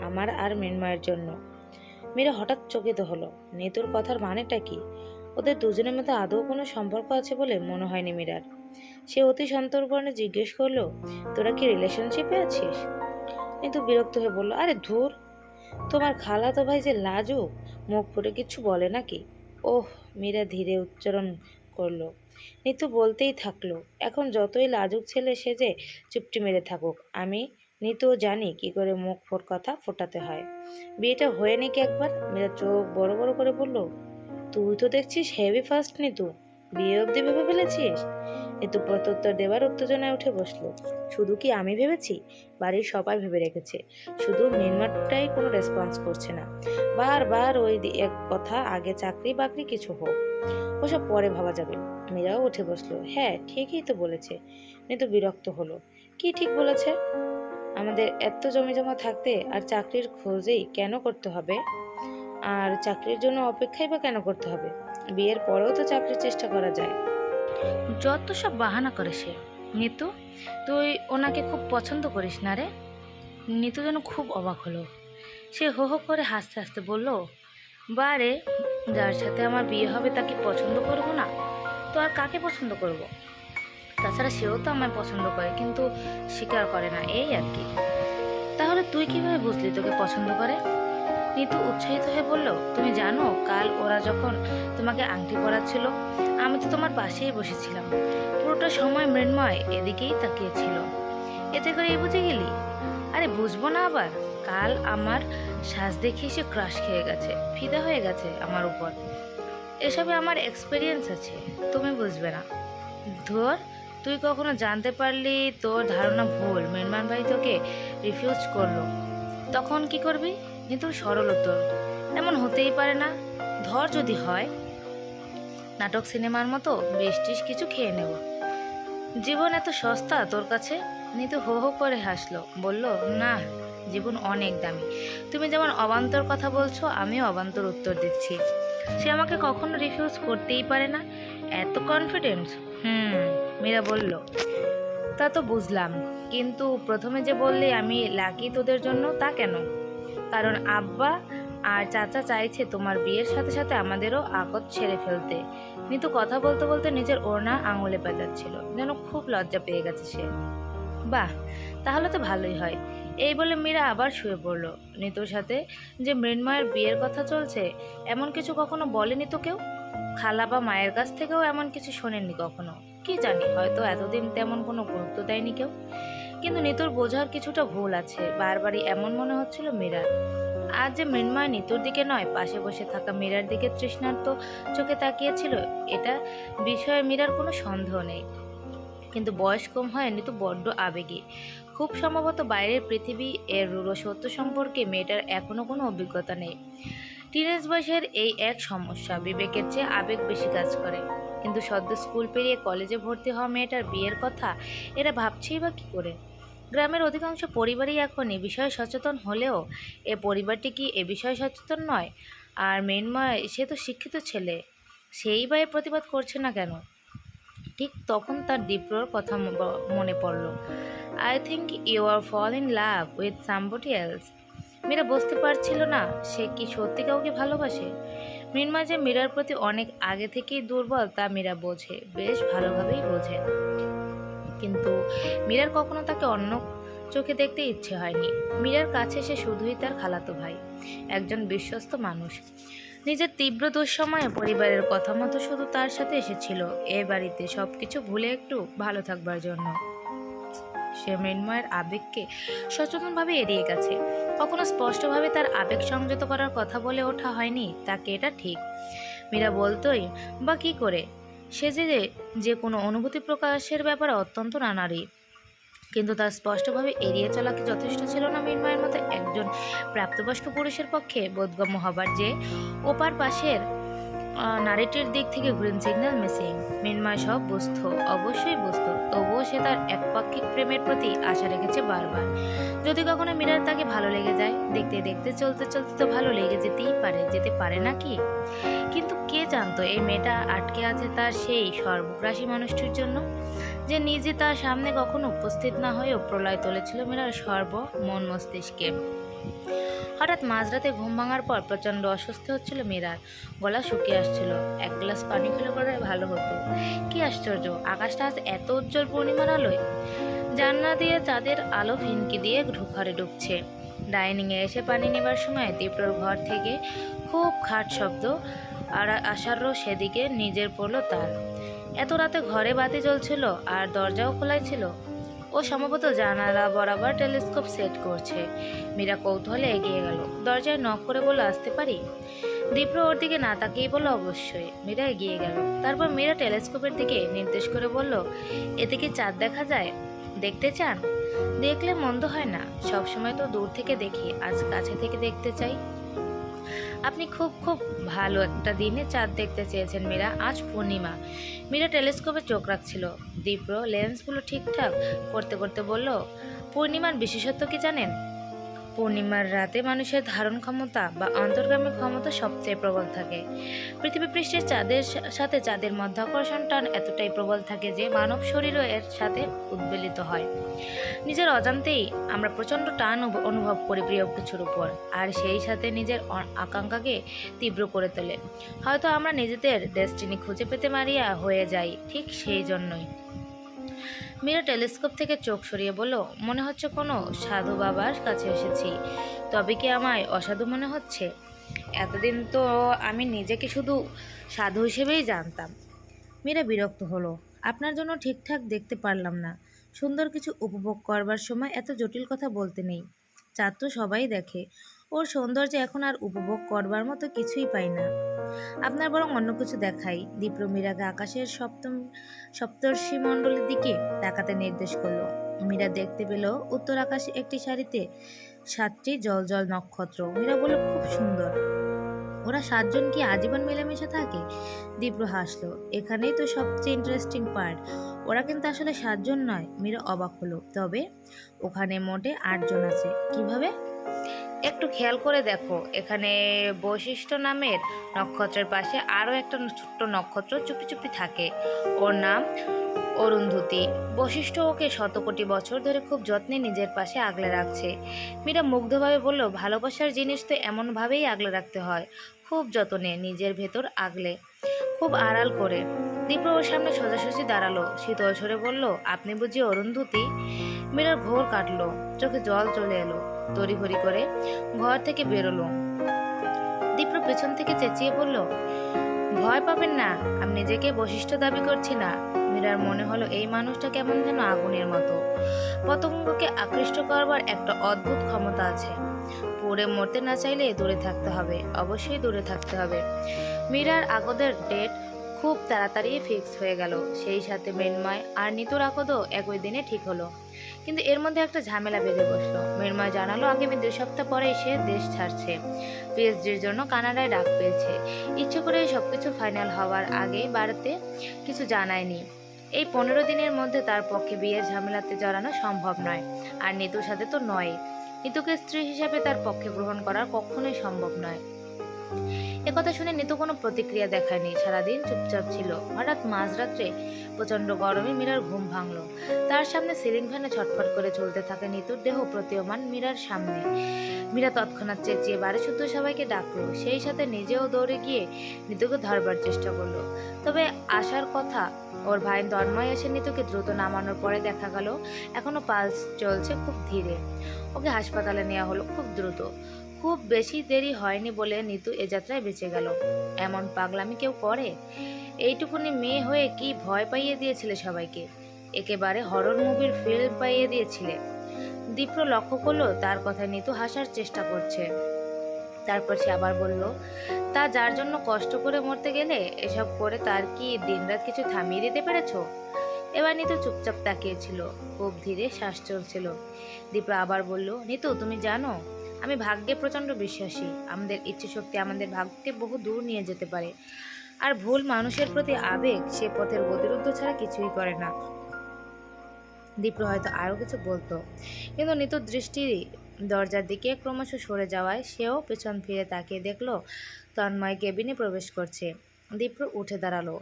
Speaker 1: আমার আর মৃন্ময়ের জন্য। মীরা হঠাৎ চকিত হলো, নিতুর কথার মানেটা কি? ওদের দুজনের মধ্যে আদৌ কোনো সম্পর্ক আছে বলে মনে হয়নি মীরার। সে অতি সন্তর্পণে জিজ্ঞেস করলো, তোরা কি রিলেশনশিপে আছিস? নিতু বিরক্ত হয়ে বলল, আরে ধুর, তোমার খালাতো ভাই যে লাজুক, মুখ ফুটে কিছু বলে নাকি? ওহ, মীরা ধীরে উচ্চারণ করলো। নিতু বলতেই থাকলো, এখন যতই লাজুক ছেলে সেজে চুপটি মেরে থাকুক, আমি নিতুও জানি কি করে মুখ কথা ফোটাতে হয়। বিয়েটা হয়ে নাকি একবার? মীরা চোখ বড় বড় করে বলল। তুই তো দেখছিস হেভি ফাস্ট নিতু, বিয়ে অবধি ভেবে ফেলেছিস? নিতু প্রত্যুত্তর দেবার উত্তেজনায় উঠে বসলো। শুধু কি আমি ভেবেছি, বাড়ির সবাই ভেবে রেখেছে, শুধু মিনমাটাই কোনো রেসপন্স করছে না। বারবার ওই এক কথা, আগে চাকরি বাকরি কিছু হোক, ওসব পরে ভাবা যাবে। মীরাও উঠে বসলো। হ্যাঁ, ঠিকই তো বলেছে। নিতু বিরক্ত হলো। কি ঠিক বলেছে? আমাদের এত জমি জমা থাকতে আর চাকরির খোঁজেই কেন করতে হবে? আর চাকরির জন্য অপেক্ষাই বা কেন করতে হবে? বিয়ের পরেও তো চাকরির চেষ্টা করা যায়। যত সব বাহানা করে সে। নিতু, তুই ওনাকে খুব পছন্দ করিস না রে? নিতু যেন খুব অবাক হলো। সে হো হো করে হাসতে হাসতে বলল, বারে, যার সাথে আমার বিয়ে হবে তাকে পছন্দ করব না তো আর কাকে পছন্দ করব? তাছাড়া সেও তো আমায় পছন্দ করে, কিন্তু স্বীকার করে না, এই আর কি। তাহলে তুই কিভাবে বুঝলি তোকে পছন্দ করে? নিতু উৎসাহিত হয়ে বলল, তুমি জানো, কাল ওরা যখন তোমাকে আংটি পরাচ্ছিল, আমি তো তোমার পাশেই বসেছিলাম। পুরোটা সময় মৃন্ময় এদিকেই তাকিয়েছিল। এতে করে বুঝে গেলি? আরে বুঝবো না আবার? কাল আমার সাজ দেখে সে ক্রাশ খেয়ে গেছে, ফিদা হয়ে গেছে আমার উপর। এসবে আমার এক্সপিরিয়েন্স আছে, তুমি বুঝবে না। ধর, তুই কখনো জানতে পারলি তোর ধারণা ভুল, মেহমান ভাই তোকে রিফিউজ করলো, তখন কি করবি? নিতুর সরল উত্তর, এমন হতেই পারে না। ধর যদি হয়, নাটক সিনেমার মতো বেশ কিছু খেয়ে নেব। জীবন এত সস্তা তোর কাছে? নিতু হো হো করে হাসলো, বলল, না, জীবন অনেক দামি। তুমি যেমন অবান্তর কথা বলছো, আমিও অবান্তর উত্তর দিচ্ছি। সে আমাকে কখনো রিফিউজ করতেই পারে না। এত কনফিডেন্স? মীরা বলল, তা তো বুঝলাম, কিন্তু প্রথমে যে বললি আমি লাকি তোদের জন্য, তা কেন? কারণ আব্বা আর চাচা চাইছে তোমার বিয়ের সাথে সাথে আমাদেরও আকত ছেড়ে ফেলতে। নিতু কথা বলতে বলতে নিজের ওড়না আঙুলে পেঁচাচ্ছিল, যেন খুব লজ্জা পেয়ে গেছে সে। বাহ, তাহলে তো ভালোই হয়। এই বলে মীরা আবার শুয়ে পড়ল। নিতুর সাথে যে মৃন্ময়ের বিয়ের কথা চলছে, এমন কিছু কখনো বলেনি তো কেউ। খালা বা মায়ের কাছ থেকেও এমন কিছু শোনেননি কখনো। কি জানি, হয়তো এতদিন তেমন কোনো গুরুত্ব দেয়নি কেউ। কিন্তু নিতুর বোঝার কিছুটা ভুল আছে, বারবারই এমন মনে হচ্ছিল মীরার। আজ যে মৃন্ময় নিতুর দিকে নয়, পাশে বসে থাকা মীরার দিকে তৃষ্ণার্ত চোখে তাকিয়েছিল, এটা বিষয়ে মীরার কোনো সন্দেহ নেই। কিন্তু বয়স কম হয় নিতু বড্ড আবেগী। খুব সম্ভবত বাইরের পৃথিবী এর রূঢ় সত্য সম্পর্কে মেয়েটার এখনো কোনো অভিজ্ঞতা নেই। টিনেজ বয়সের এই এক সমস্যা, বিবেকের চেয়ে আবেগ বেশি কাজ করে। কিন্তু সদ্য স্কুল পেরিয়ে কলেজে ভর্তি হওয়া মেয়েটার বিয়ের কথা এরা ভাবছেই বা কী করে? গ্রামের অধিকাংশ পরিবারই এখন এ বিষয়ে সচেতন হলেও এ পরিবারটি কি এ বিষয়ে সচেতন নয়? আর মৃন্ময়, সে তো শিক্ষিত ছেলে, সেই বা এ প্রতিবাদ করছে না কেন? ঠিক তখন তার দীপ্রর কথা মনে পড়ল। I think you are fall in love with somebody else. Meera বুঝতে পারছিল না সে কি সত্যি কাউকে ভালোবাসে। মৃন্ময় যে মীরার প্রতি অনেক আগে থেকেই দুর্বল তা মীরা বোঝে, বেশ ভালোভাবেই বোঝে। কিন্তু মীরার কখনো তাকে অন্য চোখে দেখতে ইচ্ছে হয়নি। মীরার কাছে সে শুধুই তার খালাতো ভাই, একজন বিশ্বস্ত মানুষ। নিজের তীব্র দুঃসময়ে পরিবারের কথা মতো শুধু তার সাথে এসেছিল এ বাড়িতে সবকিছু ভুলে একটু ভালো থাকবার জন্য। সে মৃন্ময়ের আবেগকে সচেতনভাবে এড়িয়ে গেছে। কখনো স্পষ্টভাবে তার আবেগ সংযত করার কথা বলে ওঠা হয়নি তাকে, এটা ঠিক। মীরা বলতোই বা কী করে, সে যে কোনো অনুভূতি প্রকাশের ব্যাপারে অত্যন্ত নানারি। কিন্তু তার স্পষ্টভাবে এড়িয়ে চলা কি যথেষ্ট ছিল না মৃন্ময়ের মতো একজন প্রাপ্তবয়স্ক পুরুষের পক্ষে বোধগম্য হবার যে ওপার পাশের নারীটির দিক থেকে গ্রিন সিগন্যাল মিসিং? মৃন্ময় সব বুঝত, অবশ্যই বুঝত, তবুও সে তার একপাক্ষিক প্রেমের প্রতি আশা রেখেছে বারবার। যদি কখনো মীরার তাকে ভালো লেগে যায়, দেখতে দেখতে চলতে চলতে তো ভালো লেগে যেতে পারে না কি? কিন্তু কে জানতো এই মেয়েটা আটকে আছে তার সেই সর্বগ্রাসী মানুষটির জন্য, যে নিজে তার সামনে কখনো উপস্থিত না হয়েও প্রলয় তুলেছিল মীরার মন মস্তিষ্কে। হঠাৎ মাঝরাতে ঘুম ভাঙার পর প্রচণ্ড অস্বস্তি হচ্ছিল মীরার, গলা শুকিয়ে আসছিল। এক গ্লাস পানি খেলে পরে ভালো হতো। কি আশ্চর্য, আকাশটা আজ এত উজ্জ্বল পূর্ণিমার আলোয়। জানলা দিয়ে চাঁদের আলো ফিনকি দিয়ে ঘরে ঢুকছে। ডাইনিংয়ে এসে পানি নেবার সময় দীপ্রর ঘর থেকে খুব খাট শব্দ আর আশারও সেদিকে নিজের পড়লো তার। এত রাতে ঘরে বাতি জ্বলছিল আর দরজাও খোলাই ছিল। ও সম্ভবত জানালা বরাবর টেলিস্কোপ সেট করছে। মীরা কৌতূহলে এগিয়ে গেল, দরজায় নক করে বলল, আসতে পারি? দীপ্র ওর দিকে না তাকিয়ে বলল, অবশ্যই। মীরা এগিয়ে গেল। তারপর মীরা টেলিস্কোপের দিকে নির্দেশ করে বলল, এতে কি চাঁদ দেখা যায়? দেখতে চান? দেখলে মন্দ হয় না, সবসময় তো দূর থেকে দেখি, আজ কাছে থেকে দেখতে চাই। আপনি খুব খুব ভালো একটা দিনে চাঁদ দেখতে চেয়েছেন মীরা। আজ পূর্ণিমা। মীরা টেলিস্কোপে চোখ রাখছিল। দীপ্র লেন্সগুলো ঠিকঠাক করতে করতে বলল, পূর্ণিমার বিশেষত্ব কি জানেন? পূর্ণিমার রাতে মানুষের ধারণ ক্ষমতা বা অন্তর্গামী ক্ষমতা সবচেয়ে প্রবল থাকে। পৃথিবী পৃষ্ঠের চাঁদের সাথে চাঁদের মধ্যাকর্ষণ টান এতটাই প্রবল থাকে যে মানব শরীরও এর সাথে উদ্বেলিত হয়। নিজের অজান্তেই আমরা প্রচণ্ড টান অনুভব করি প্রিয় কিছুর উপর, আর সেই সাথে নিজের আকাঙ্ক্ষাকে তীব্র করে তোলে। হয়তো আমরা নিজেদের ডেস্টিনি খুঁজে পেতে মারিয়া হয়ে যাই ঠিক সেই জন্যই। মীরা টেলিস্কোপ থেকে চোখ সরিয়ে বলল, মনে হচ্ছে কোনো সাধু বাবার কাছে এসেছি। তবে কি আমায় অসাধু মনে হচ্ছে? এতদিন তো আমি নিজেকে শুধু সাধু হিসেবেই জানতাম। মীরা বিরক্ত হলো, আপনার জন্য ঠিকঠাক দেখতে পারলাম না। সুন্দর কিছু উপভোগ করবার সময় এত জটিল কথা বলতে নেই। চাঁদ তো সবাই দেখে, ওর সৌন্দর্য এখন আর উপভোগ করবার মতো কিছুই পাই না। আপনার বরং অন্য কিছু দেখাই। দীপ্র মীরাকে আকাশের সপ্তর্ষিমণ্ডলের দিকে তাকাতে নির্দেশ করলো। মীরা দেখতে পেল উত্তর আকাশে একটি সারিতে 7টি জল নক্ষত্র। মীরা বলল, খুব সুন্দর। ওরা 7জন কি আজীবন মিলেমিশে থাকে? দীপ্র হাসলো, এখানেই তো সবচেয়ে ইন্টারেস্টিং পার্ট। ওরা কিন্তু আসলে 7জন নয়। মীরা অবাক হলো, তবে ওখানে মোটে 8জন আছে। কিভাবে? একটু খেয়াল করে দেখো, এখানে বৈশিষ্ট্য নামের নক্ষত্রের পাশে আরও একটা ছোট্ট নক্ষত্র চুপি চুপি থাকে। ওর নাম অরুন্ধতী। বৈশিষ্ট্য ওকে শতকোটি বছর ধরে খুব যত্নে নিজের পাশে আগলে রাখছে। মীরা মুগ্ধভাবে বলল, ভালোবাসার জিনিস তো এমনভাবেই আগলে রাখতে হয়, খুব যত্নে, নিজের ভেতর আগলে, খুব আড়াল করে। দীপ্র ওর সামনে সোজাসুজি দাঁড়ালো, শীতল স্বরে বলল, আপনি বুঝি অরুন্ধতী? মীরার ঘোর কাটলো, চোখে জল চলে এলো। তড়িঘড়ি করে ঘর থেকে বেরোলো। দীপ্র পেছন থেকে চেঁচিয়ে বলল, ভয় পাবেন না, আমি নিজেকে বৈশিষ্ট্য দাবি করছি না। মীরার মনে হলো এই মানুষটা কেমন যেন আগুনের মতো। পতঙ্গকে আকৃষ্ট করবার একটা অদ্ভুত ক্ষমতা আছে। পুড়ে মরতে না চাইলে দূরে থাকতে হবে, অবশ্যই দূরে থাকতে হবে। মীরার আগদের ডেট খুব তাড়াতাড়ি ফিক্স হয়ে গেল। সেই সাথে মৃন্ময় আর নিতুর আকদও একই দিনে ঠিক হলো। কিন্তু এর মধ্যে একটা ঝামেলা বেঁধে বসলো। মৃন্ময় জানালো আগামী 2 সপ্তাহ পরেই সে দেশ ছাড়ছে। পিএইচডির জন্য কানাডায় ডাক পেয়েছে। ইচ্ছে করে সবকিছু ফাইনাল হওয়ার আগে বাড়িতে কিছু জানায়নি। এই 15 দিনের মধ্যে তার পক্ষে বিয়ের ঝামেলাতে জড়ানো সম্ভব নয়। আর নিতুর সাথে তো নয়। নিতুকে স্ত্রী হিসেবে তার পক্ষে গ্রহণ করা কখনোই সম্ভব নয়। একথা শুনে নিতু কোনো প্রতিক্রিয়া দেখায়নি, সারাদিন চুপচাপ ছিল। হঠাৎ মাঝরাত্রে প্রচণ্ড গরমে মীরার ঘুম ভাঙল। তার সামনে সিলিং ফ্যানে ছটফট করে চলতে থাকে নিতুর দেহ প্রতীয়মান মীরার সামনে। মীরা তৎক্ষণাৎ চেঁচিয়ে বাড়ি শুদ্ধ সবাইকে ডাকলো, সেই সাথে নিজেও দৌড়ে গিয়ে নিতুকে ধরবার চেষ্টা করলো। তবে আসার কথা ওর ভাই তন্ময় এসে নিতুকে দ্রুত নামানোর পরে দেখা গেল এখনো পালস চলছে খুব ধীরে। ওকে হাসপাতালে নেওয়া হলো খুব দ্রুত। খুব বেশি দেরি হয়নি বলে নিতু এ যাত্রায় বেঁচে গেল। এমন পাগলামি কেউ করে? এইটুকুনি মেয়ে হয়ে কি ভয় পাইয়ে দিয়েছিলে সবাইকে? একেবারে হরর মুভির ফিল্ম পাইয়ে দিয়েছিলে। দীপ্র লক্ষ্য করলো তার কথায় নিতু হাসার চেষ্টা করছে। তারপর সে আবার বলল, তা যার জন্য কষ্ট করে মরতে গেলে এসব করে তার কি দিনরাত কিছু থামিয়ে দিতে পেরেছ? এবার নিতু চুপচাপ তাকিয়েছিল, খুব ধীরে শ্বাস চলছিল। দীপ্র আবার বলল, নিতু তুমি জানো, আমি ভাগ্যে প্রচণ্ড বিশ্বাসী। আমাদের ইচ্ছে শক্তি আমাদের ভাগ্যকে বহু দূর নিয়ে যেতে পারে। আর ভুল মানুষের প্রতি আবেগ সে পথের গতিরুদ্ধ ছাড়া কিছুই করে না। দীপ্র হয়তো আরও কিছু বলতো, কিন্তু নিতুর দৃষ্টি দরজার দিকে ক্রমশ সরে যাওয়ায় সেও পেছন ফিরে তাকিয়ে দেখলো তন্ময় কেবিনে প্রবেশ করছে। দীপ্র উঠে দাঁড়ালো।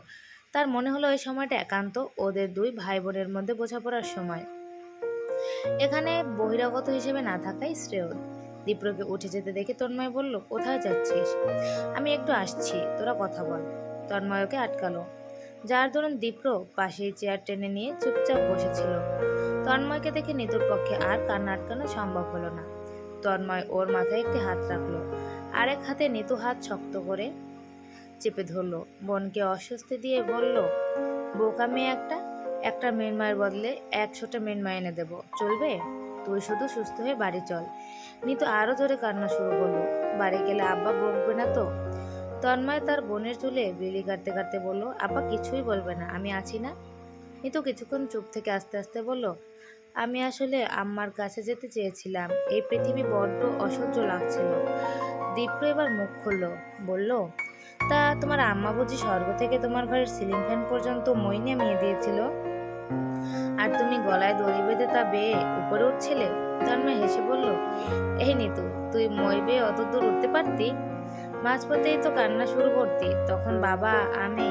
Speaker 1: তার মনে হলো এই সময়টা একান্ত ওদের 2 ভাই বোনের মধ্যে বোঝাপড়ার সময়। এখানে বহিরাগত হিসেবে না থাকাই শ্রেয়। দীপ্রকে উঠে যেতে দেখে তন্ময় বলল, কোথায় যাচ্ছিস? আমি একটু আসছি, তোরা কথা বল। তন্ময় ওকে আটকালো, যার দরুন দীপ্র পাশেই চেয়ার টেনে নিয়ে চুপচাপ বসেছিল। তন্ময়কে দেখে নিতুর পক্ষে আর কান্না আটকানো সম্ভব হলো না। তন্ময় ওর মাথায় একটি হাত রাখলো, আরেক হাতে নিতু হাত শক্ত করে চেপে ধরলো। বোনকে অস্বস্তি দিয়ে বলল, বোকা মেয়ে একটা, একটা মেয়ের বদলে 100টা মেয়ে এনে দেবো, চলবে? তুই শুধু সুস্থ হয়ে বাড়ি চল। নিতু আরো জোরে কান্না শুরু করলো। বাড়ি গেলে আব্বা বকবে না তো? তন্ময় তার বোনের চুলে বিলি কাটতে কাটতে বলল, আব্বা কিছুই বলবে না, আমি আছি না। নিতু কিছুক্ষণ চুপ থেকে আস্তে আস্তে বলল, আমি আসলে আম্মার কাছে যেতে চেয়েছিলাম, এই পৃথিবী বড্ড অসহ্য লাগছিল। দীপ্র এবার মুখ খুলল, বলল, তা তোমার আম্মা বুঝি স্বর্গ থেকে তোমার ঘরের সিলিং ফ্যান পর্যন্ত মই নামিয়ে দিয়েছিল, আর তুমি গলায় দড়ি বেঁধে তা বেয়ে উপরে উঠছিলে? তন্ময় হেসে বলল, এই নিতু, তুই মই বেয়ে অত দূর উঠতে পারতি? মাঝপথেই তো কান্না শুরু করতি, তখন বাবা আমি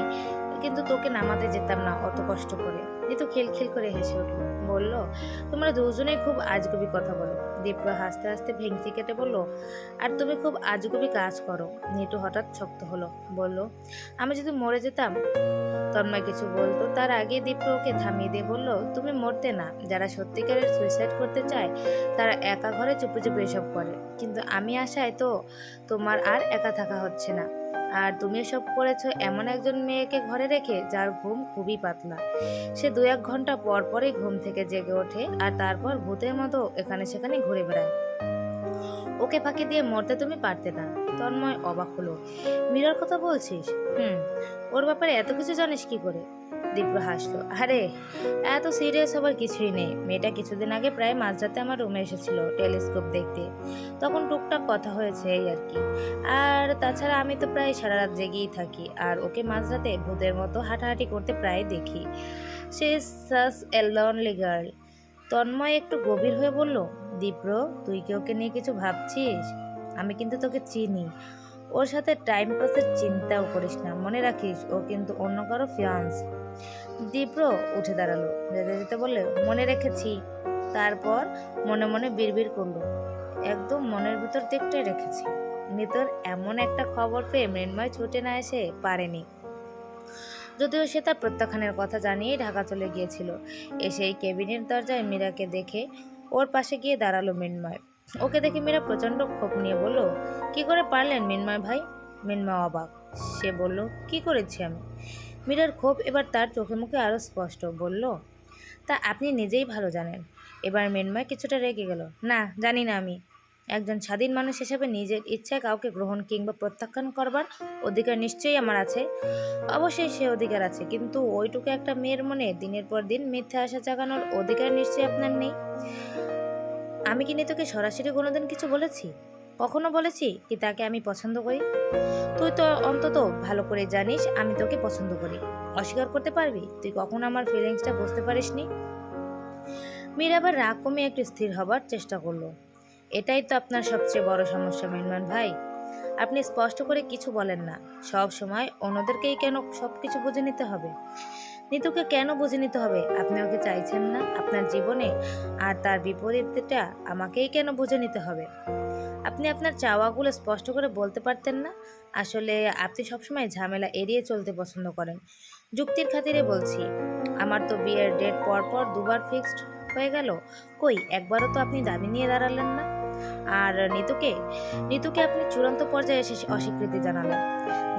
Speaker 1: কিন্তু তোকে নামাতে যেতাম না অত কষ্ট করে। নিতু খিলখিল করে হেসে উঠল, বলল, তোমরা দুজনেই খুব আজগুবি কথা বলো। দীপ্র হাসতে হাসতে ভেঙচি কেটে বলল, আর তুমি খুব আজগুবি কাজ করো। নিতু হঠাৎ শক্ত হলো, বলল, আমি যদি মরে যেতাম? তন্ময় কিছু বলতো তার আগে দীপ্র ওকে থামিয়ে দিয়ে বলল, তুমি মরতে না, যারা সত্যিকারের সুইসাইড করতে চায় তারা একা ঘরে চুপি চুপি এসব করে, কিন্তু আমি আশায় তো তোমার আর একা থাকা হচ্ছে না। আর তুমি এসব করেছো এমন একজন মেয়েকে ঘরে রেখে যার ঘুম খুবই পাতলা। সে 2-1 ঘন্টা পর পরই ঘুম থেকে জেগে ওঠে আর তারপর ভূতের মতো এখানে সেখানে ঘুরে বেড়ায়। ওকে ফাঁকি দিয়ে মরতে তুমি পারতে না। তন্ময় অবাক হলো, মীরার কথা বলছিস? ওর ব্যাপারে এত কিছু জানিস কি করে? দীপ্র হাসলো, আরে এত সিরিয়াস হবার কিছুই নেই। মেয়েটা কিছুদিন আগে প্রায় মাঝরাতে আমার রুমে এসেছিল টেলিস্কোপ দেখতে, তখন টুকটাক কথা হয়েছে এই আর কি। আর তাছাড়া আমি তো প্রায় সারা রাত জেগেই থাকি, আর ওকে মাঝরাতে ভূতের মতো হাঁটাহাঁটি করতে প্রায় দেখি। সে is such a lonely girl. Tanmoy একটু গভীর হয়ে বলল, দীপ্র, তুই কি ওকে নিয়ে কিছু ভাবছিস? আমি কিন্তু তোকে চিনি, ওর সাথে টাইম পাসের চিন্তাও করিস না, মনে রাখিস ও কিন্তু অন্য কারো ফিয়ান্স। দীপ্র উঠে দাঁড়ালো, যেতে যেতে বললে, মনে রেখেছি। তারপর মনে মনে বিড়বিড় করলো, একদম মনের ভিতর দিকটাই রেখেছি। নিতর এমন একটা খবর পেয়ে মৃন্ময় ছুটে না এসে পারেনি, যদিও সে তার প্রত্যাখ্যানের কথা জানিয়েই ঢাকা চলে গিয়েছিল। এসেই কেবিনের দরজায় মীরাকে দেখে ওর পাশে গিয়ে দাঁড়ালো মৃন্ময়। ওকে দেখে মীরা প্রচণ্ড ক্ষোভ নিয়ে বলল, কি করে পারলেন মৃন্ময় ভাই? মৃন্ময় অবাক, সে বলল, কি করেছি আমি? মীরার ক্ষোভ এবার তার চোখে মুখে আরও স্পষ্ট, বলল, তা আপনি নিজেই ভালো জানেন। এবার মৃন্ময় কিছুটা রেগে গেল, না জানি না আমি। একজন স্বাধীন মানুষ হিসেবে নিজের ইচ্ছায় কাউকে গ্রহণ কিংবা প্রত্যাখ্যান করবার অধিকার নিশ্চয়ই আমার আছে। অবশ্যই সে অধিকার আছে, কিন্তু ওইটুকু একটা মেয়ের মনে দিনের পর দিন মিথ্যা আশা জাগানোর অধিকার নিশ্চয়ই আপনার নেই। আমি কি নিতুকে সরাসরি কোনোদিন কিছু বলেছি? কখনো বলেছি কি তাকে আমি পছন্দ করি? তুই তো অন্তত ভালো করে জানিস আমি তোকে পছন্দ করি। অস্বীকার করতে পারবি তুই কখনো আমার ফিলিংসটা বুঝতে পারিসনি? মীর আবার রাগ কমিয়ে একটু স্থির হবার চেষ্টা করলো। এটাই তো আপনার সবচেয়ে বড় সমস্যা মিনমান ভাই, আপনি স্পষ্ট করে কিছু বলেন না। সব সময় অন্যদেরকেই কেন সব কিছু বুঝে নিতে হবে? নিতুকে কেন বুঝে নিতে হবে? আপনি ওকে চাইছেন না আপনার জীবনে, আর তার বিপরীতটা আমাকেই কেন বুঝে নিতে হবে? আপনি আপনার চাওয়াগুলো স্পষ্ট করে বলতে পারতেন না? আসলে আপনি সবসময় ঝামেলা এড়িয়ে চলতে পছন্দ করেন। যুক্তির খাতিরে বলছি, আমার তো বিয়ের ডেট পর পর 2বার ফিক্সড হয়ে গেল, কই একবারও তো আপনি দাবি নিয়ে দাঁড়ালেন না। আর নিতুকে নিতুকে আপনি চূড়ান্ত পর্যায়ে এসে অস্বীকৃতি জানালেন,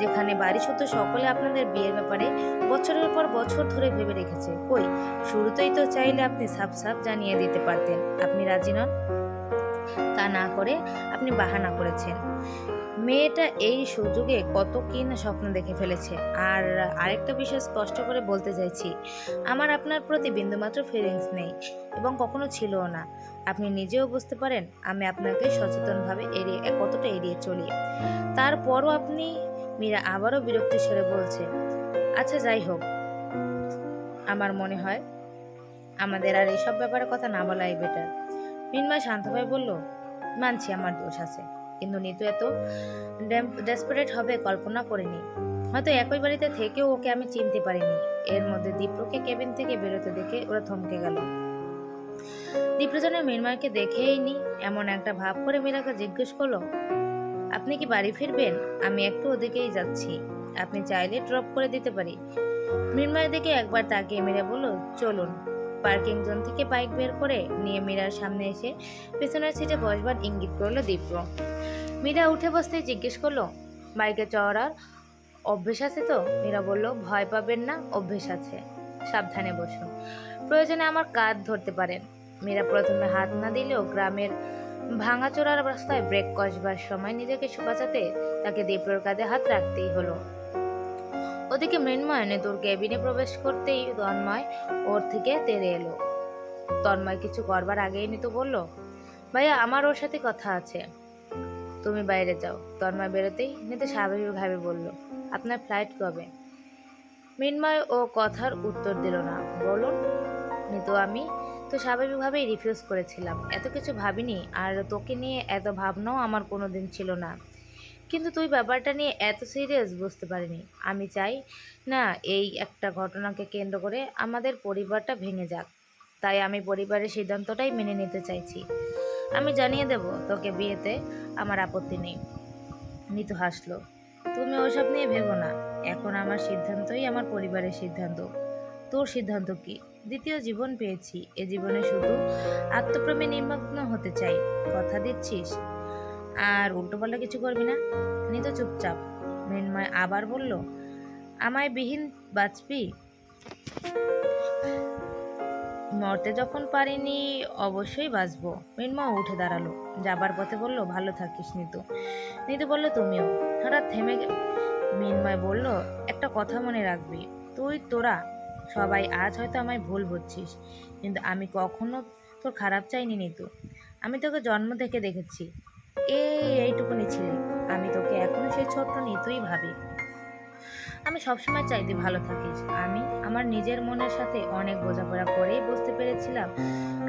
Speaker 1: যেখানে বাড়ি শুধু সকলে আপনাদের বিয়ের ব্যাপারে বছরের পর বছর ধরে ভেবে রেখেছে। কই শুরুতেই তো চাইলে আপনি সাফ সাফ জানিয়ে দিতে পারতেন আপনি রাজি নন। তা না করে আপনি বাহানা করেছেন। মেয়েটা এই সুযোগে কত কি না স্বপ্ন দেখে ফেলেছে। আর আরেকটা বিষয় স্পষ্ট করে বলতে চাইছি, আমার আপনার প্রতি বিন্দুমাত্র ফিলিংস নেই এবং কখনো ছিলও না। আপনি নিজেও বুঝতে পারেন আমি আপনাকে সচেতনভাবে কতটা এড়িয়ে চলি। তারপরও আপনি। মীরা আবারও বিরক্তি স্বরে বলছে, আচ্ছা যাই হোক, আমার মনে হয় আমাদের আর এইসব ব্যাপারে কথা না বলাই বেটার। মৃন্ময় শান্তভাবে বলল, মানছি আমার দোষ আছে, কিন্তু নিতু এত ডেসপারেট হবে কল্পনা করিনি। হয়তো একই বাড়িতে থেকেও ওকে আমি চিনতে পারিনি। এর মধ্যে দীপ্রকে কেবিন থেকে বেরোতে দেখে ওরা থমকে গেল। দীপ্র যেন মৃন্ময়কে দেখেই নি এমন একটা ভাব করে মীরাকে জিজ্ঞেস করলো, আপনি কি বাড়ি ফিরবেন? আমি একটু ওদিকেই যাচ্ছি, আপনি চাইলে ড্রপ করে দিতে পারি। মৃন্ময়ের দিকে একবার তাকিয়ে মীরা বলল, চলুন। পার্কিং জোন থেকে বাইক বের করে নিয়ে মীরার সামনে এসে পেছনের সিটে বসবার ইঙ্গিত করলো দীপ্র। মীরা উঠে বসতেই জিজ্ঞেস করলো, বাইকে চড়ার অভ্যেস আছে তো? মীরা বলল, ভয় পাবেন না, অভ্যেস আছে, সাবধানে বসুন, প্রয়োজনে আমার কাঁধ ধরতে পারেন। মীরা প্রথমে হাত না দিলেও গ্রামের ভাঙাচোরার রাস্তায় ব্রেক কষবার সময় নিজেকে বাঁচাতে তাকে দীপ্রর কাঁধে হাত রাখতেই হলো। ওদিকে মৃন্ময় নেতুর কেবিনে প্রবেশ করতেই তন্ময় ওর থেকে তেড়ে এলো। তন্ময় কিছু করবার আগেই নিতু বলল, ভাইয়া আমার ওর সাথে কথা আছে, তুমি বাইরে যাও। তন্ময় বেরোতেই নিতু স্বাভাবিকভাবে বলল, আপনার ফ্লাইট কবে? মৃন্ময় ও কথার উত্তর দিল না। বলুন। নিতু, আমি তো স্বাভাবিকভাবেই রিফিউজ করেছিলাম, এত কিছু ভাবিনি, আর তোকে নিয়ে এত ভাবনাও আমার কোনোদিন ছিল না, কিন্তু তুই ব্যাপারটা নিয়ে এত সিরিয়াস বুঝতে পারিনি। আমি চাই না এই একটা ঘটনাকে কেন্দ্র করে আমাদের পরিবারটা ভেঙে যাক, তাই আমি পরিবারের সিদ্ধান্তটাই মেনে নিতে চাইছি। আমি জানিয়ে দেব তোকে বিয়েতে আমার আপত্তি নেই। নিতু হাসলো। তুমি ওসব নিয়ে ভেবো না, এখন আমার সিদ্ধান্তই আমার পরিবারের সিদ্ধান্ত। তোর সিদ্ধান্ত কি? দ্বিতীয় জীবন পেয়েছি, এ জীবনে শুধু আত্মপ্রেমে নিমগ্ন হতে চাই, কথা দিচ্ছিস? আর উল্টোপাল্টা কিছু করবি না। নিতু চুপচাপ। মৃন্ময় আবার বলল, আমায় বিহীন বাঁচবি? মরতে যখন পারিনি অবশ্যই বাঁচবো। মৃন্ময় উঠে দাঁড়ালো, যাবার পথে বলল, ভালো থাকিস নিতু। নিতু বলল, তুমিও। হঠাৎ থেমে মৃন্ময় বলল, একটা কথা মনে রাখবি, তোরা সবাই আজ হয়তো আমায় ভুল বুঝছিস, কিন্তু আমি কখনো তোর খারাপ চাইনি নিতু। আমি তোকে জন্ম থেকে দেখেছি, এইটুকুনি ছিলে। আমি তোকে এখনো সেই ছোট্ট নিতুই ভাবি। আমি সবসময় চাই তুই ভালো থাকিস। আমি আমার নিজের মনের সাথে অনেক বোঝাপড়া করেই বুঝতে পেরেছিলাম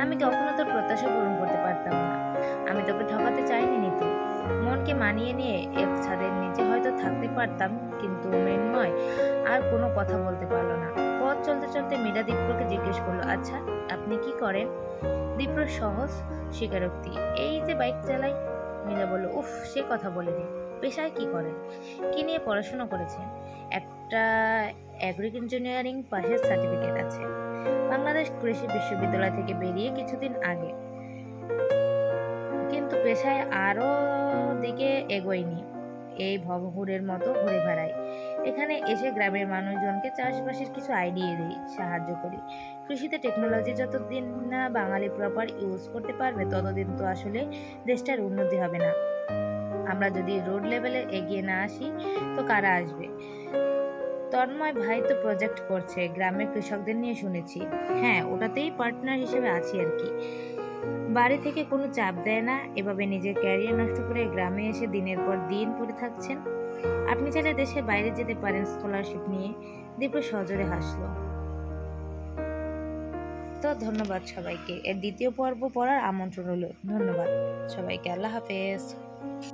Speaker 1: আমি কখনো তোর প্রত্যাশা পূরণ করতে পারতাম না। আমি তোকে ঠকাতে চাইনি নিতু। মনকে মানিয়ে নিয়ে এক ছাদের নিচে হয়তো থাকতে পারতাম, কিন্তু মৃন্ময় আর কোনো কথা বলতে পারলো না। পথ চলতে চলতে মীরা দীপ্রকে জিজ্ঞেস করলো, আচ্ছা আপনি কি করেন? দীপ্র সহজ স্বীকারোক্তি, এই যে বাইক চালাই। মীরা বলল, উফ, সে কথা বলিনি। পেশায় কি করেন? কি নিয়ে পড়াশোনা করেছেন? একটা অ্যাগ্রিক ইঞ্জিনিয়ারিং পাশের সার্টিফিকেট আছে। বাংলাদেশ কৃষি বিশ্ববিদ্যালয় থেকে বেরিয়ে কিছুদিন আগে, কিন্তু পেশায় আরও দিকে এগোয়নি। এই ভবঘুরের মতো ঘুরে বেড়াই। এখানে এসে গ্রামের মানুষজনকে চাষবাসের কিছু আইডিয়া দিই, সাহায্য করি। কৃষিতে টেকনোলজি যতদিন না বাঙালি প্রপার ইউজ করতে পারবে, ততদিন তো আসলে দেশটার উন্নতি হবে না। আমরা যদি রোড লেভেলে এগিয়ে না আসি, তো কারা আসবে? তন্ময় ভাই তো প্রজেক্ট করছে গ্রামের কৃষকদের নিয়ে, শুনেছি। হ্যাঁ, ওটাতেই পার্টনার হিসেবে আছি আর কি। বাড়ি থেকে কোনো চাপ দেয় না। এভাবে নিজের ক্যারিয়ার নষ্ট করে গ্রামে এসে দিনের পর দিন পড়ে থাকছেন। আপনি চাইলে দেশের বাইরে যেতে পারেন স্কলারশিপ নিয়ে। দীপ্র সজোরে হাসলো। তো ধন্যবাদ সবাইকে। এর দ্বিতীয় পর্ব পড়ার আমন্ত্রণ রইল। ধন্যবাদ সবাইকে। আল্লাহ হাফেজ।